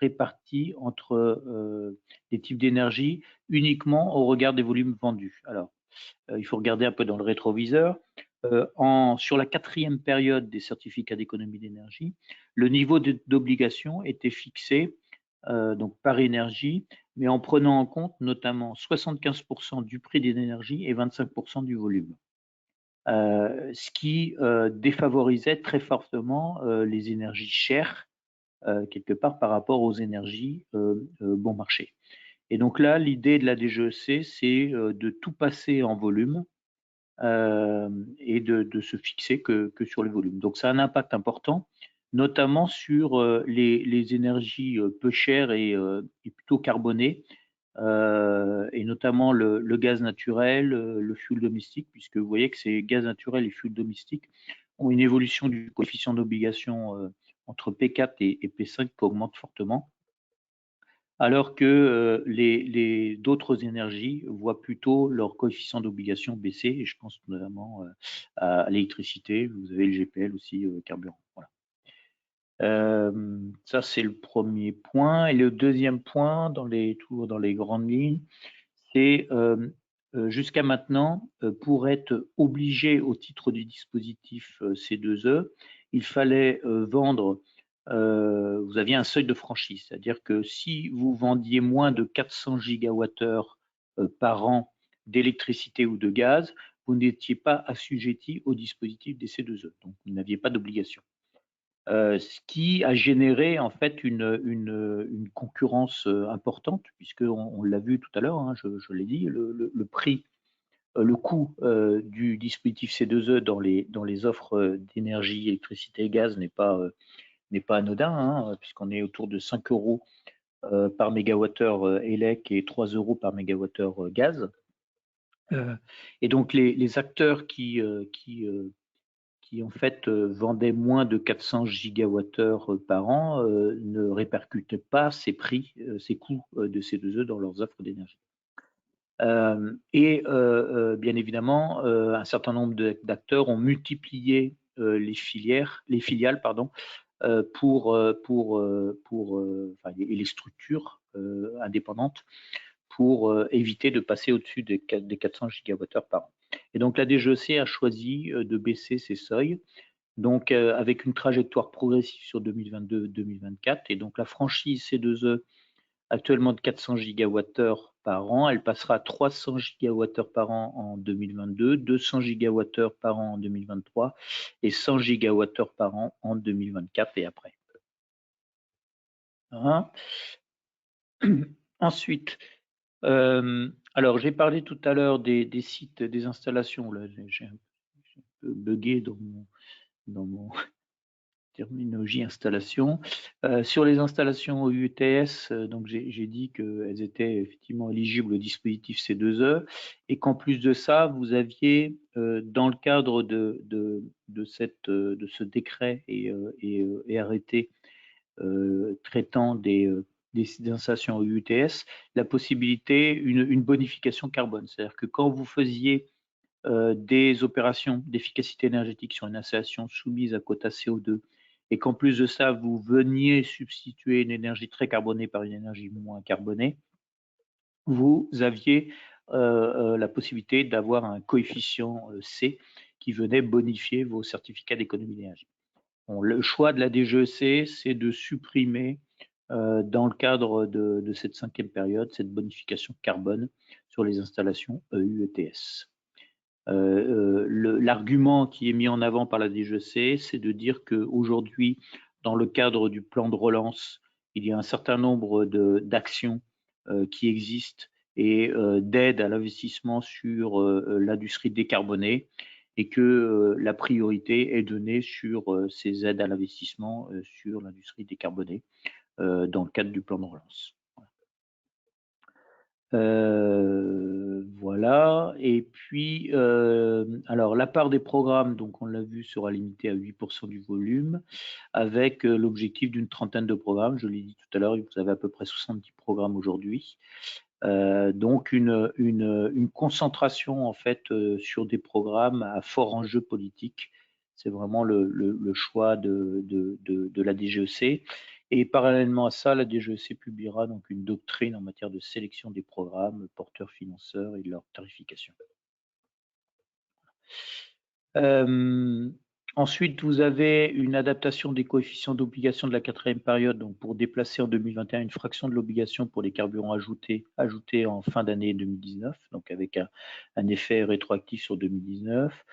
répartie entre les types d'énergie uniquement au regard des volumes vendus. Alors, il faut regarder un peu dans le rétroviseur. Sur la quatrième période des certificats d'économie d'énergie, le niveau d'obligation était fixé donc par énergie, mais en prenant en compte notamment 75% du prix de l'énergie et 25% du volume. Ce qui défavorisait très fortement les énergies chères, quelque part par rapport aux énergies bon marché. Et donc là, l'idée de la DGEC, c'est de tout passer en volume et de se fixer que sur les volumes. Donc ça a un impact important, notamment sur les énergies peu chères et plutôt carbonées, et notamment le gaz naturel, le fuel domestique, puisque vous voyez que ces gaz naturels et fuel domestique ont une évolution du coefficient d'obligation entre P4 et P5 qui augmente fortement, alors que d'autres énergies voient plutôt leur coefficient d'obligation baisser, et je pense notamment à l'électricité, vous avez le GPL aussi, carburant. Voilà. Ça, c'est le premier point. Et le deuxième point, toujours dans les grandes lignes, c'est jusqu'à maintenant, pour être obligé au titre du dispositif C2E, il fallait vendre, vous aviez un seuil de franchise, c'est-à-dire que si vous vendiez moins de 400 gigawattheures par an d'électricité ou de gaz, vous n'étiez pas assujetti au dispositif des C2E, donc vous n'aviez pas d'obligation. Ce qui a généré en fait une concurrence importante, puisqu'on l'a vu tout à l'heure, hein, je l'ai dit, le prix, le coût du dispositif C2E dans les offres d'énergie, électricité et gaz n'est pas anodin, hein, puisqu'on est autour de 5 € par mégawattheure élec et 3 € par mégawattheure gaz. Et donc les acteurs qui en fait vendaient moins de 400 gigawattheures par an ne répercutaient pas ces prix, ces coûts de C2E dans leurs offres d'énergie. Bien évidemment, un certain nombre d'acteurs ont multiplié les filiales, pardon, et les structures indépendantes pour éviter de passer au-dessus des 400 gigawattheures par an. Et donc la DGEC a choisi de baisser ses seuils, donc avec une trajectoire progressive sur 2022-2024. Et donc la franchise C2E, actuellement de 400 gigawattheures par an, elle passera à 300 gigawattheures par an en 2022, 200 gigawattheures par an en 2023 et 100 gigawattheures par an en 2024 et après. Hein. Ensuite, alors j'ai parlé tout à l'heure des sites, des installations. Là, j'ai un peu bugué dans mon terminologie installation. Sur les installations UTS, donc j'ai dit qu'elles étaient effectivement éligibles au dispositif C2E et qu'en plus de ça, vous aviez dans le cadre de ce décret et arrêté traitant des installations UTS, la possibilité, une bonification carbone. C'est-à-dire que quand vous faisiez des opérations d'efficacité énergétique sur une installation soumise à quota CO2 et qu'en plus de ça, vous veniez substituer une énergie très carbonée par une énergie moins carbonée, vous aviez la possibilité d'avoir un coefficient C qui venait bonifier vos certificats d'économie d'énergie. Bon, le choix de la DGEC, c'est de supprimer dans le cadre de cette 5e période, cette bonification carbone sur les installations EU-ETS. L'argument qui est mis en avant par la DGEC, c'est de dire qu'aujourd'hui, dans le cadre du plan de relance, il y a un certain nombre d'actions qui existent et d'aide à l'investissement sur l'industrie décarbonée et que la priorité est donnée sur ces aides à l'investissement sur l'industrie décarbonée dans le cadre du plan de relance. Voilà. Et puis, alors la part des programmes, donc on l'a vu, sera limitée à 8% du volume, avec l'objectif d'une trentaine de programmes. Je l'ai dit tout à l'heure, vous avez à peu près 70 programmes aujourd'hui. Donc une concentration en fait sur des programmes à fort enjeu politique. C'est vraiment le choix de la DGEC. Et parallèlement à ça, la DGEC publiera donc une doctrine en matière de sélection des programmes, porteurs financeurs et de leur tarification. Ensuite, vous avez une adaptation des coefficients d'obligation de la 4e période, donc pour déplacer en 2021 une fraction de l'obligation pour les carburants ajoutés en fin d'année 2019, donc avec un effet rétroactif sur 2019.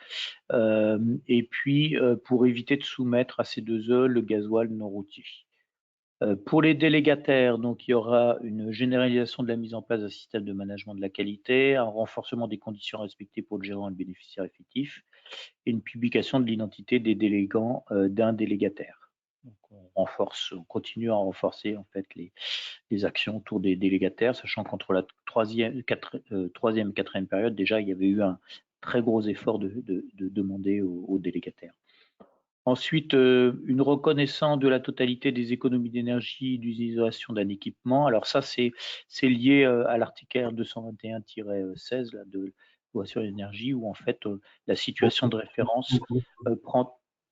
Et puis, pour éviter de soumettre à C2E le gasoil non routier. Pour les délégataires, donc, il y aura une généralisation de la mise en place d'un système de management de la qualité, un renforcement des conditions respectées pour le gérant et le bénéficiaire effectif, et une publication de l'identité des délégants d'un délégataire. Donc, on continue à renforcer en fait les actions autour des délégataires, sachant qu'entre la troisième et 4e période, déjà, il y avait eu un très gros effort de demander aux délégataires. Ensuite, une reconnaissance de la totalité des économies d'énergie d'utilisation d'un équipement. Alors ça, c'est lié à l'article R221-16 de loi sur l'énergie, où en fait la situation de référence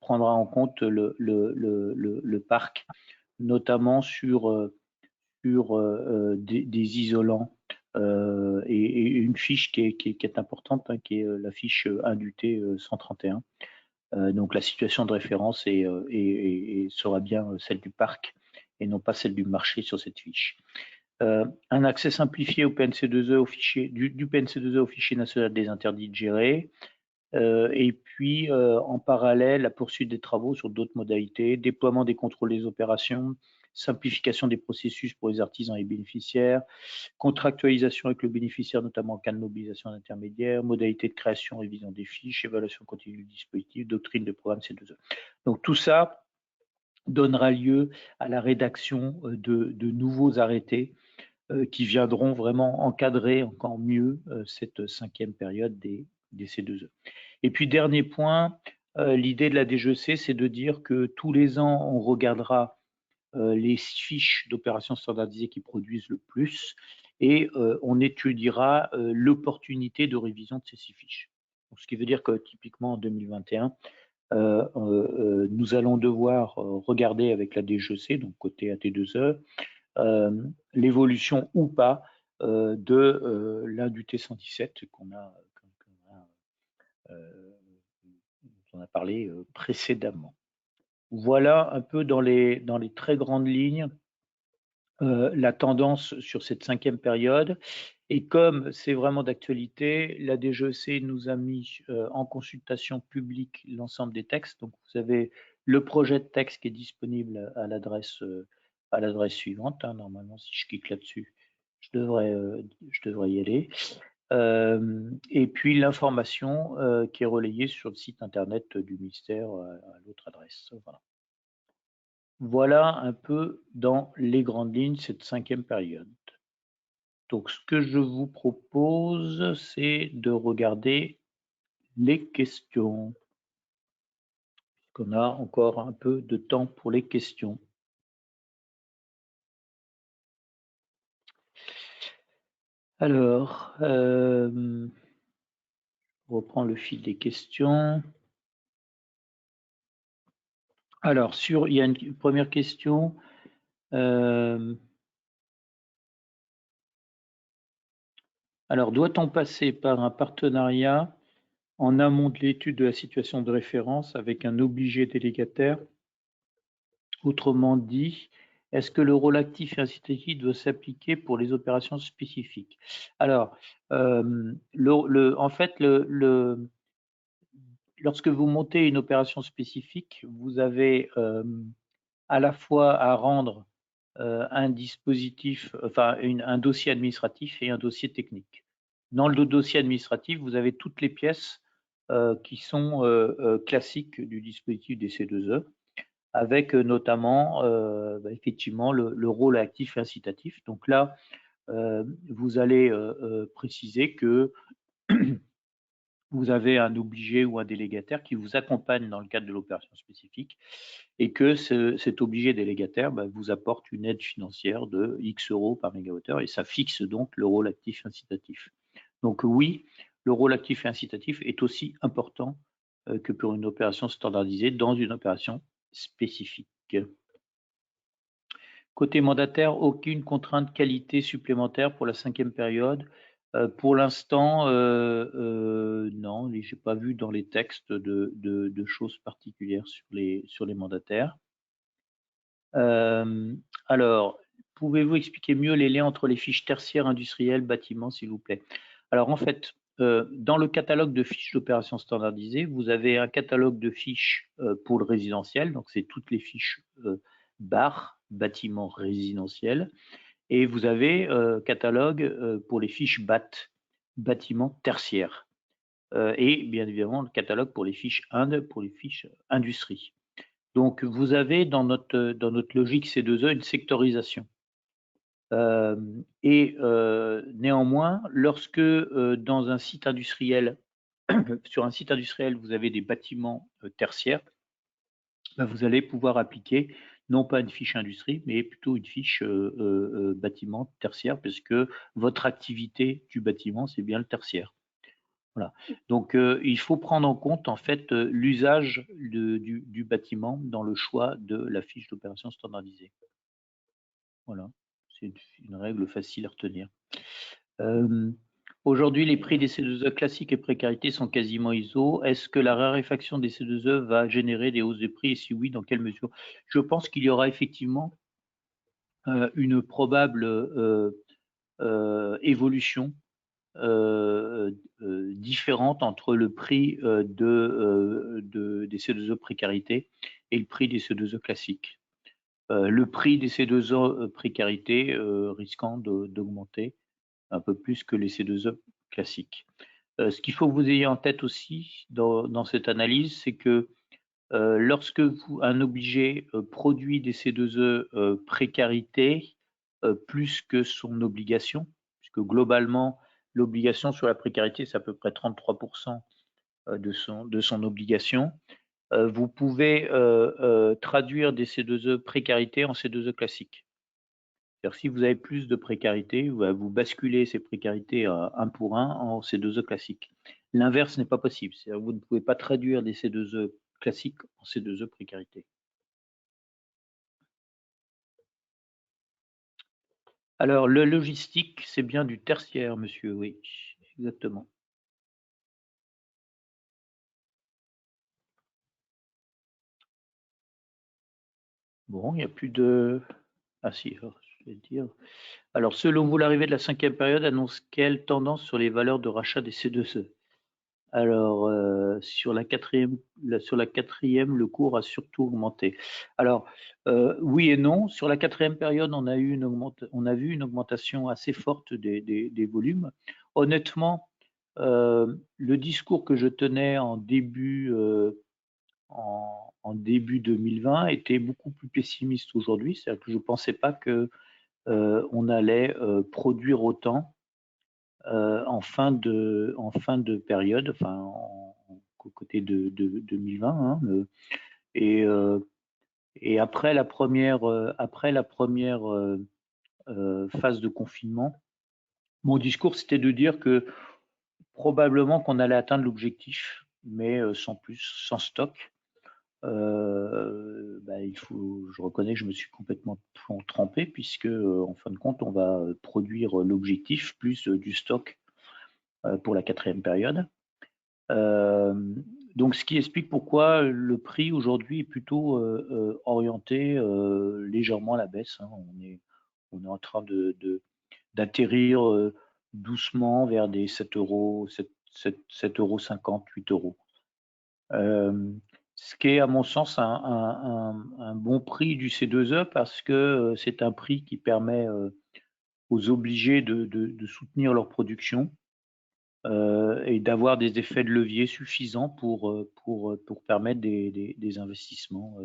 prendra en compte le parc, notamment sur des isolants et une fiche qui est importante, hein, qui est la fiche 1 du T 131. Donc la situation de référence sera bien celle du parc et non pas celle du marché sur cette fiche. Un accès simplifié au PNC2E au fichier, du PNC2E au fichier national des interdits de gérer. Et puis en parallèle, la poursuite des travaux sur d'autres modalités, déploiement des contrôles des opérations, simplification des processus pour les artisans et bénéficiaires, contractualisation avec le bénéficiaire, notamment en cas de mobilisation d'intermédiaires, modalité de création, révision des fiches, évaluation continue du dispositif, doctrine de programme C2E. Donc tout ça donnera lieu à la rédaction de nouveaux arrêtés qui viendront vraiment encadrer encore mieux cette 5e période des C2E. Et puis dernier point, l'idée de la DGEC, c'est de dire que tous les ans, on regardera les fiches d'opérations standardisées qui produisent le plus et on étudiera l'opportunité de révision de ces 6 fiches. Donc, ce qui veut dire que typiquement en 2021, nous allons devoir regarder avec la DGEC, donc côté AT2E, l'évolution ou pas de l'INDUT 117 dont on a parlé précédemment. Voilà un peu dans les très grandes lignes la tendance sur cette 5e période. Et comme c'est vraiment d'actualité, la DGEC nous a mis en consultation publique l'ensemble des textes. Donc vous avez le projet de texte qui est disponible à l'adresse suivante. Hein. Normalement, si je clique là-dessus, je devrais y aller. Et puis l'information qui est relayée sur le site internet du ministère à l'autre adresse. Voilà. Voilà un peu dans les grandes lignes cette 5e période. Donc, ce que je vous propose, c'est de regarder les questions. On a encore un peu de temps pour les questions. Alors, je reprends le fil des questions. Alors, il y a une première question. Alors, doit-on passer par un partenariat en amont de l'étude de la situation de référence avec un obligé délégataire? Autrement dit, est-ce que le rôle actif et incitatif doit s'appliquer pour les opérations spécifiques? Alors, en fait, lorsque vous montez une opération spécifique, vous avez à la fois à rendre un dispositif, enfin un dossier administratif et un dossier technique. Dans le dossier administratif, vous avez toutes les pièces qui sont classiques du dispositif des C2E, avec notamment effectivement le rôle actif et incitatif. Donc là, vous allez préciser que vous avez un obligé ou un délégataire qui vous accompagne dans le cadre de l'opération spécifique et que cet obligé délégataire vous apporte une aide financière de X euros par mégawattheure et ça fixe donc le rôle actif et incitatif. Donc oui, le rôle actif et incitatif est aussi important que pour une opération standardisée dans une opération spécifique. Côté mandataire, aucune contrainte qualité supplémentaire pour la 5e période. Pour l'instant, non, je n'ai pas vu dans les textes de choses particulières sur les mandataires. Alors, pouvez-vous expliquer mieux les liens entre les fiches tertiaires, industrielles, bâtiments, s'il vous plaît? Alors, en fait, dans le catalogue de fiches d'opérations standardisées, vous avez un catalogue de fiches pour le résidentiel, donc c'est toutes les fiches barres, bâtiments résidentiels, et vous avez catalogue pour les fiches BAT, bâtiments tertiaires, et bien évidemment le catalogue pour les fiches Inde, pour les fiches industrie. Donc vous avez dans notre logique C2E une sectorisation. Néanmoins, lorsque dans un site industriel, sur un site industriel, vous avez des bâtiments tertiaires, vous allez pouvoir appliquer non pas une fiche industrie, mais plutôt une fiche bâtiment tertiaire, puisque votre activité du bâtiment, c'est bien le tertiaire. Voilà. Donc, il faut prendre en compte en fait l'usage du bâtiment dans le choix de la fiche d'opération standardisée. Voilà, c'est une règle facile à retenir. Aujourd'hui, les prix des C2E classiques et précarité sont quasiment ISO. Est-ce que la raréfaction des C2E va générer des hausses de prix et si oui, dans quelle mesure? Je pense qu'il y aura effectivement une probable évolution différente entre le prix des C2E précarité et le prix des C2E classiques. Le prix des C2E précarité risquant d'augmenter un peu plus que les C2E classiques. Ce qu'il faut que vous ayez en tête aussi dans cette analyse, c'est que lorsque un obligé produit des C2E précarité plus que son obligation, puisque globalement, l'obligation sur la précarité, c'est à peu près 33% de son obligation, vous pouvez traduire des C2E précarité en C2E classique. C'est-à-dire si vous avez plus de précarité, vous basculez ces précarités à 1 pour 1 en C2E classique. L'inverse n'est pas possible. C'est-à-dire vous ne pouvez pas traduire des C2E classiques en C2E précarité. Alors, le logistique, c'est bien du tertiaire, monsieur, oui, exactement. Bon, il n'y a plus de... Ah si, je vais dire... Alors, selon vous, l'arrivée de la 5e période annonce quelle tendance sur les valeurs de rachat des C2E? Alors, sur la quatrième, le cours a surtout augmenté. Alors, oui et non. Sur la 4e période, on a vu une augmentation assez forte des volumes. Honnêtement, le discours que je tenais en début 2020 était beaucoup plus pessimiste aujourd'hui. C'est-à-dire que je ne pensais pas que on allait produire autant en fin de période, enfin côté de 2020, hein, et après la première phase de confinement, mon discours c'était de dire que probablement qu'on allait atteindre l'objectif, mais sans plus, sans stock. Je reconnais que je me suis complètement trompé puisque en fin de compte on va produire l'objectif plus du stock pour la 4e période. Donc ce qui explique pourquoi le prix aujourd'hui est plutôt orienté légèrement à la baisse, hein. On est en train d'atterrir doucement vers des 7 euros, 7,50 euros, 8 euros. Ce qui est à mon sens un bon prix du C2E parce que c'est un prix qui permet aux obligés de soutenir leur production et d'avoir des effets de levier suffisants pour permettre des investissements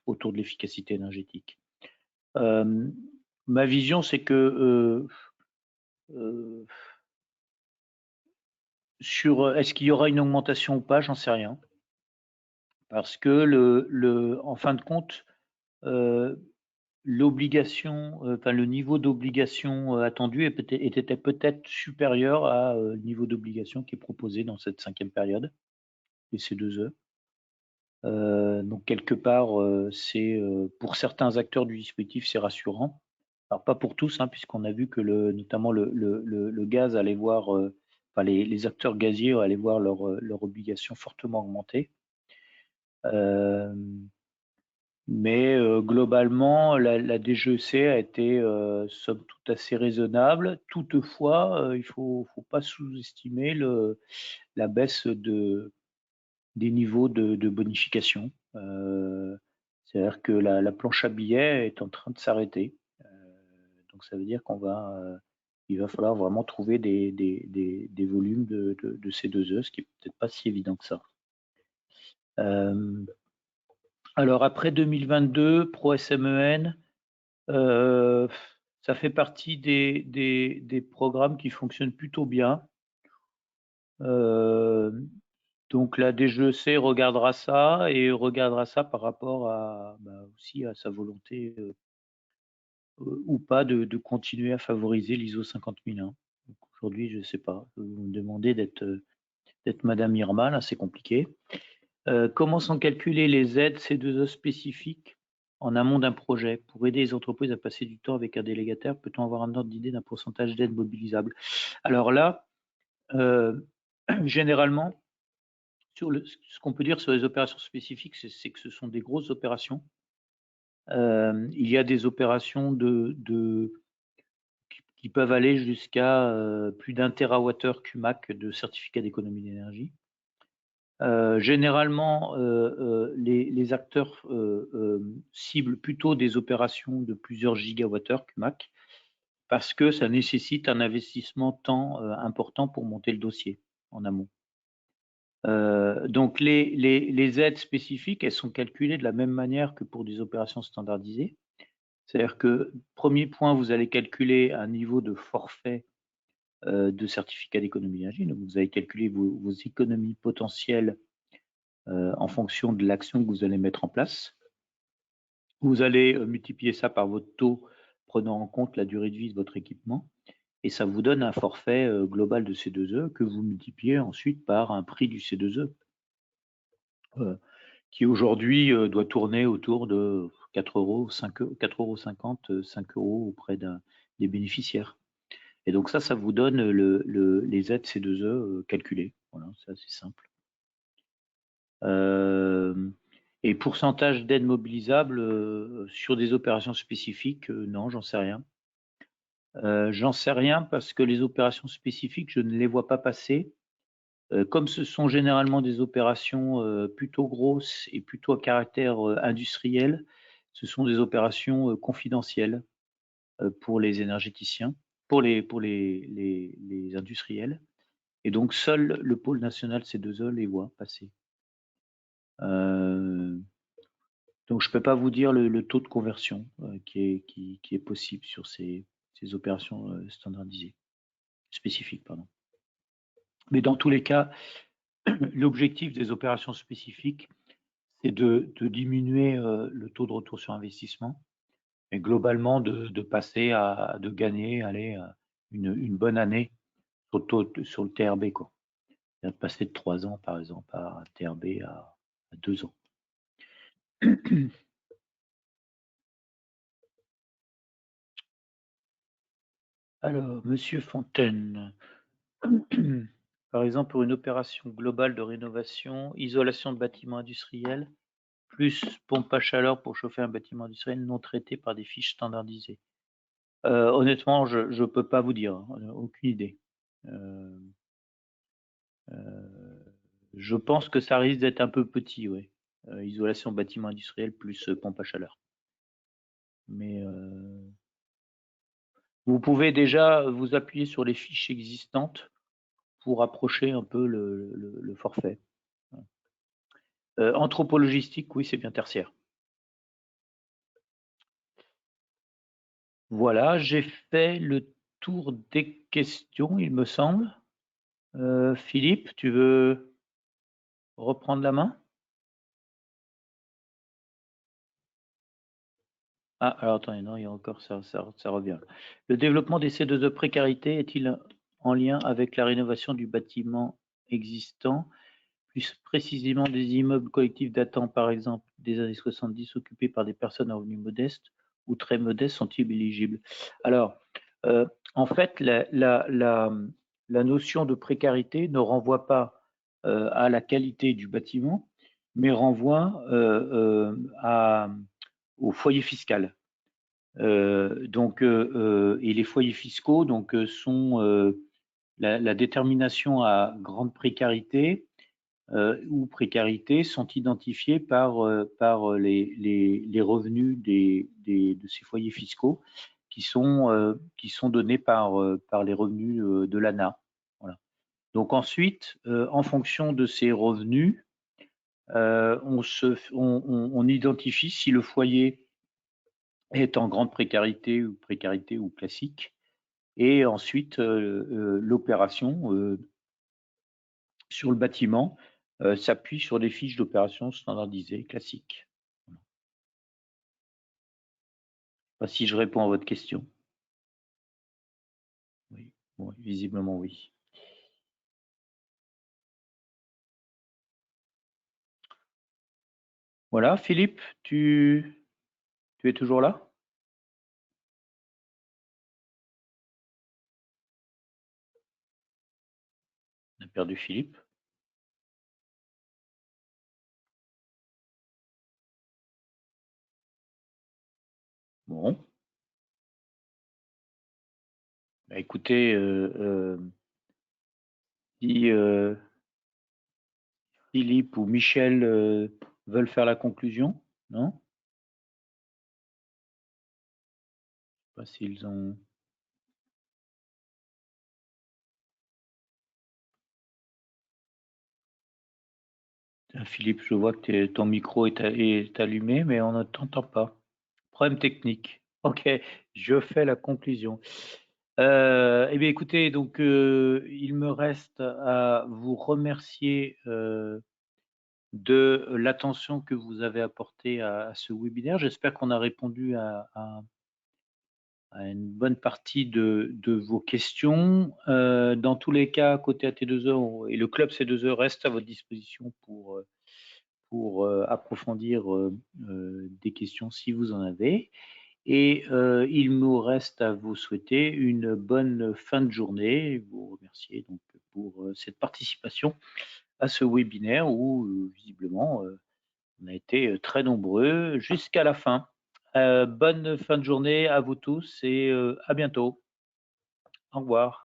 autour de l'efficacité énergétique. Ma vision, c'est que sur est-ce qu'il y aura une augmentation ou pas, j'en sais rien. Parce que en fin de compte, l'obligation, enfin le niveau d'obligation attendu était peut-être supérieur au niveau d'obligation qui est proposé dans cette 5e période, les C2E. Donc quelque part, c'est pour certains acteurs du dispositif, c'est rassurant. Alors pas pour tous, hein, puisqu'on a vu que notamment le gaz allait voir, enfin les acteurs gaziers allaient voir leur obligation fortement augmenter. Mais globalement, la DGEC a été somme toute assez raisonnable. Toutefois, il ne faut pas sous-estimer la baisse des niveaux de bonification. C'est-à-dire que la planche à billets est en train de s'arrêter. Donc ça veut dire il va falloir vraiment trouver des volumes de C2E, ce qui n'est peut-être pas si évident que ça. Alors après 2022, ProSMEN, ça fait partie des programmes qui fonctionnent plutôt bien. Donc la DGEC regardera ça et regardera ça par rapport aussi à sa volonté ou pas de continuer à favoriser l'ISO 50001. Aujourd'hui, je ne sais pas. Vous me demandez d'être Madame Irma, là c'est compliqué. Comment sont calculées les aides C2E spécifiques en amont d'un projet pour aider les entreprises à passer du temps avec un délégataire? Peut-on avoir un ordre d'idée d'un pourcentage d'aide mobilisable? Alors là, généralement, ce qu'on peut dire sur les opérations spécifiques, c'est que ce sont des grosses opérations. Il y a des opérations qui peuvent aller jusqu'à plus d'1 TWh CUMAC de certificat d'économie d'énergie. Généralement, les acteurs ciblent plutôt des opérations de plusieurs gigawattheures CUMAC parce que ça nécessite un investissement temps important pour monter le dossier en amont. Donc les aides spécifiques, elles sont calculées de la même manière que pour des opérations standardisées. C'est-à-dire que, premier point, vous allez calculer un niveau de forfait de certificat d'économie d'énergie. Donc vous allez calculer vos économies potentielles en fonction de l'action que vous allez mettre en place. Vous allez multiplier ça par votre taux prenant en compte la durée de vie de votre équipement. Et ça vous donne un forfait global de C2E que vous multipliez ensuite par un prix du C2E qui aujourd'hui doit tourner autour de 4 euros, 4,50 €, 5 € auprès des bénéficiaires. Et donc ça vous donne les aides C2E calculées. Voilà, c'est assez simple. Et pourcentage d'aides mobilisables sur des opérations spécifiques, non, j'en sais rien. J'en sais rien parce que les opérations spécifiques, je ne les vois pas passer. Comme ce sont généralement des opérations plutôt grosses et plutôt à caractère industriel, ce sont des opérations confidentielles pour les énergéticiens, pour les industriels. Et donc, seul le pôle national C2E les voit passer. Donc, je ne peux pas vous dire le taux de conversion qui est possible sur ces opérations standardisées, spécifiques, pardon. Mais dans tous les cas, l'objectif des opérations spécifiques, c'est de diminuer le taux de retour sur investissement et globalement de passer de gagner une bonne année sur le TRB, quoi. De passer de 3 ans, par exemple, à TRB à 2 ans. Alors, Monsieur Fontaine, par exemple, pour une opération globale de rénovation, isolation de bâtiments industriels, plus pompe à chaleur pour chauffer un bâtiment industriel non traité par des fiches standardisées. Honnêtement, je ne peux pas vous dire, hein, aucune idée. Je pense que ça risque d'être un peu petit, oui. Isolation bâtiment industriel plus pompe à chaleur. Mais vous pouvez déjà vous appuyer sur les fiches existantes pour approcher un peu le forfait. Anthropologistique, oui, c'est bien tertiaire. Voilà, j'ai fait le tour des questions, il me semble. Philippe, tu veux reprendre la main? Ah, alors attendez, non, il y a encore ça revient. Le développement des C2E de précarité est-il en lien avec la rénovation du bâtiment existant, plus précisément des immeubles collectifs datant par exemple des années 70 occupés par des personnes à revenus modestes ou très modestes sont-ils éligibles? Alors, en fait, la notion de précarité ne renvoie pas à la qualité du bâtiment, mais renvoie au foyer fiscal. Et les foyers fiscaux sont la détermination à grande précarité ou précarité sont identifiés par les revenus de ces foyers fiscaux qui sont donnés par les revenus de l'ANA. Voilà. Donc ensuite, en fonction de ces revenus, on identifie si le foyer est en grande précarité ou classique. Et ensuite, l'opération sur le bâtiment s'appuie sur des fiches d'opération standardisées classiques. Voilà. Pas si je réponds à votre question. Oui, bon, visiblement oui. Voilà, Philippe, tu es toujours là? On a perdu Philippe. Bon. Bah, écoutez, si Philippe ou Michel veulent faire la conclusion, non? Je ne sais pas s'ils ont... Philippe, je vois que ton micro est allumé, mais on ne t'entend pas. Problème technique. Ok, je fais la conclusion. Eh bien, écoutez, donc il me reste à vous remercier de l'attention que vous avez apportée à ce webinaire. J'espère qu'on a répondu à à une bonne partie de vos questions. Dans tous les cas, côté AT2E et le club C2E reste à votre disposition pour approfondir des questions si vous en avez. Et il me reste à vous souhaiter une bonne fin de journée, vous remercier donc pour cette participation à ce webinaire où visiblement on a été très nombreux jusqu'à la fin. Bonne fin de journée à vous tous et à bientôt. Au revoir.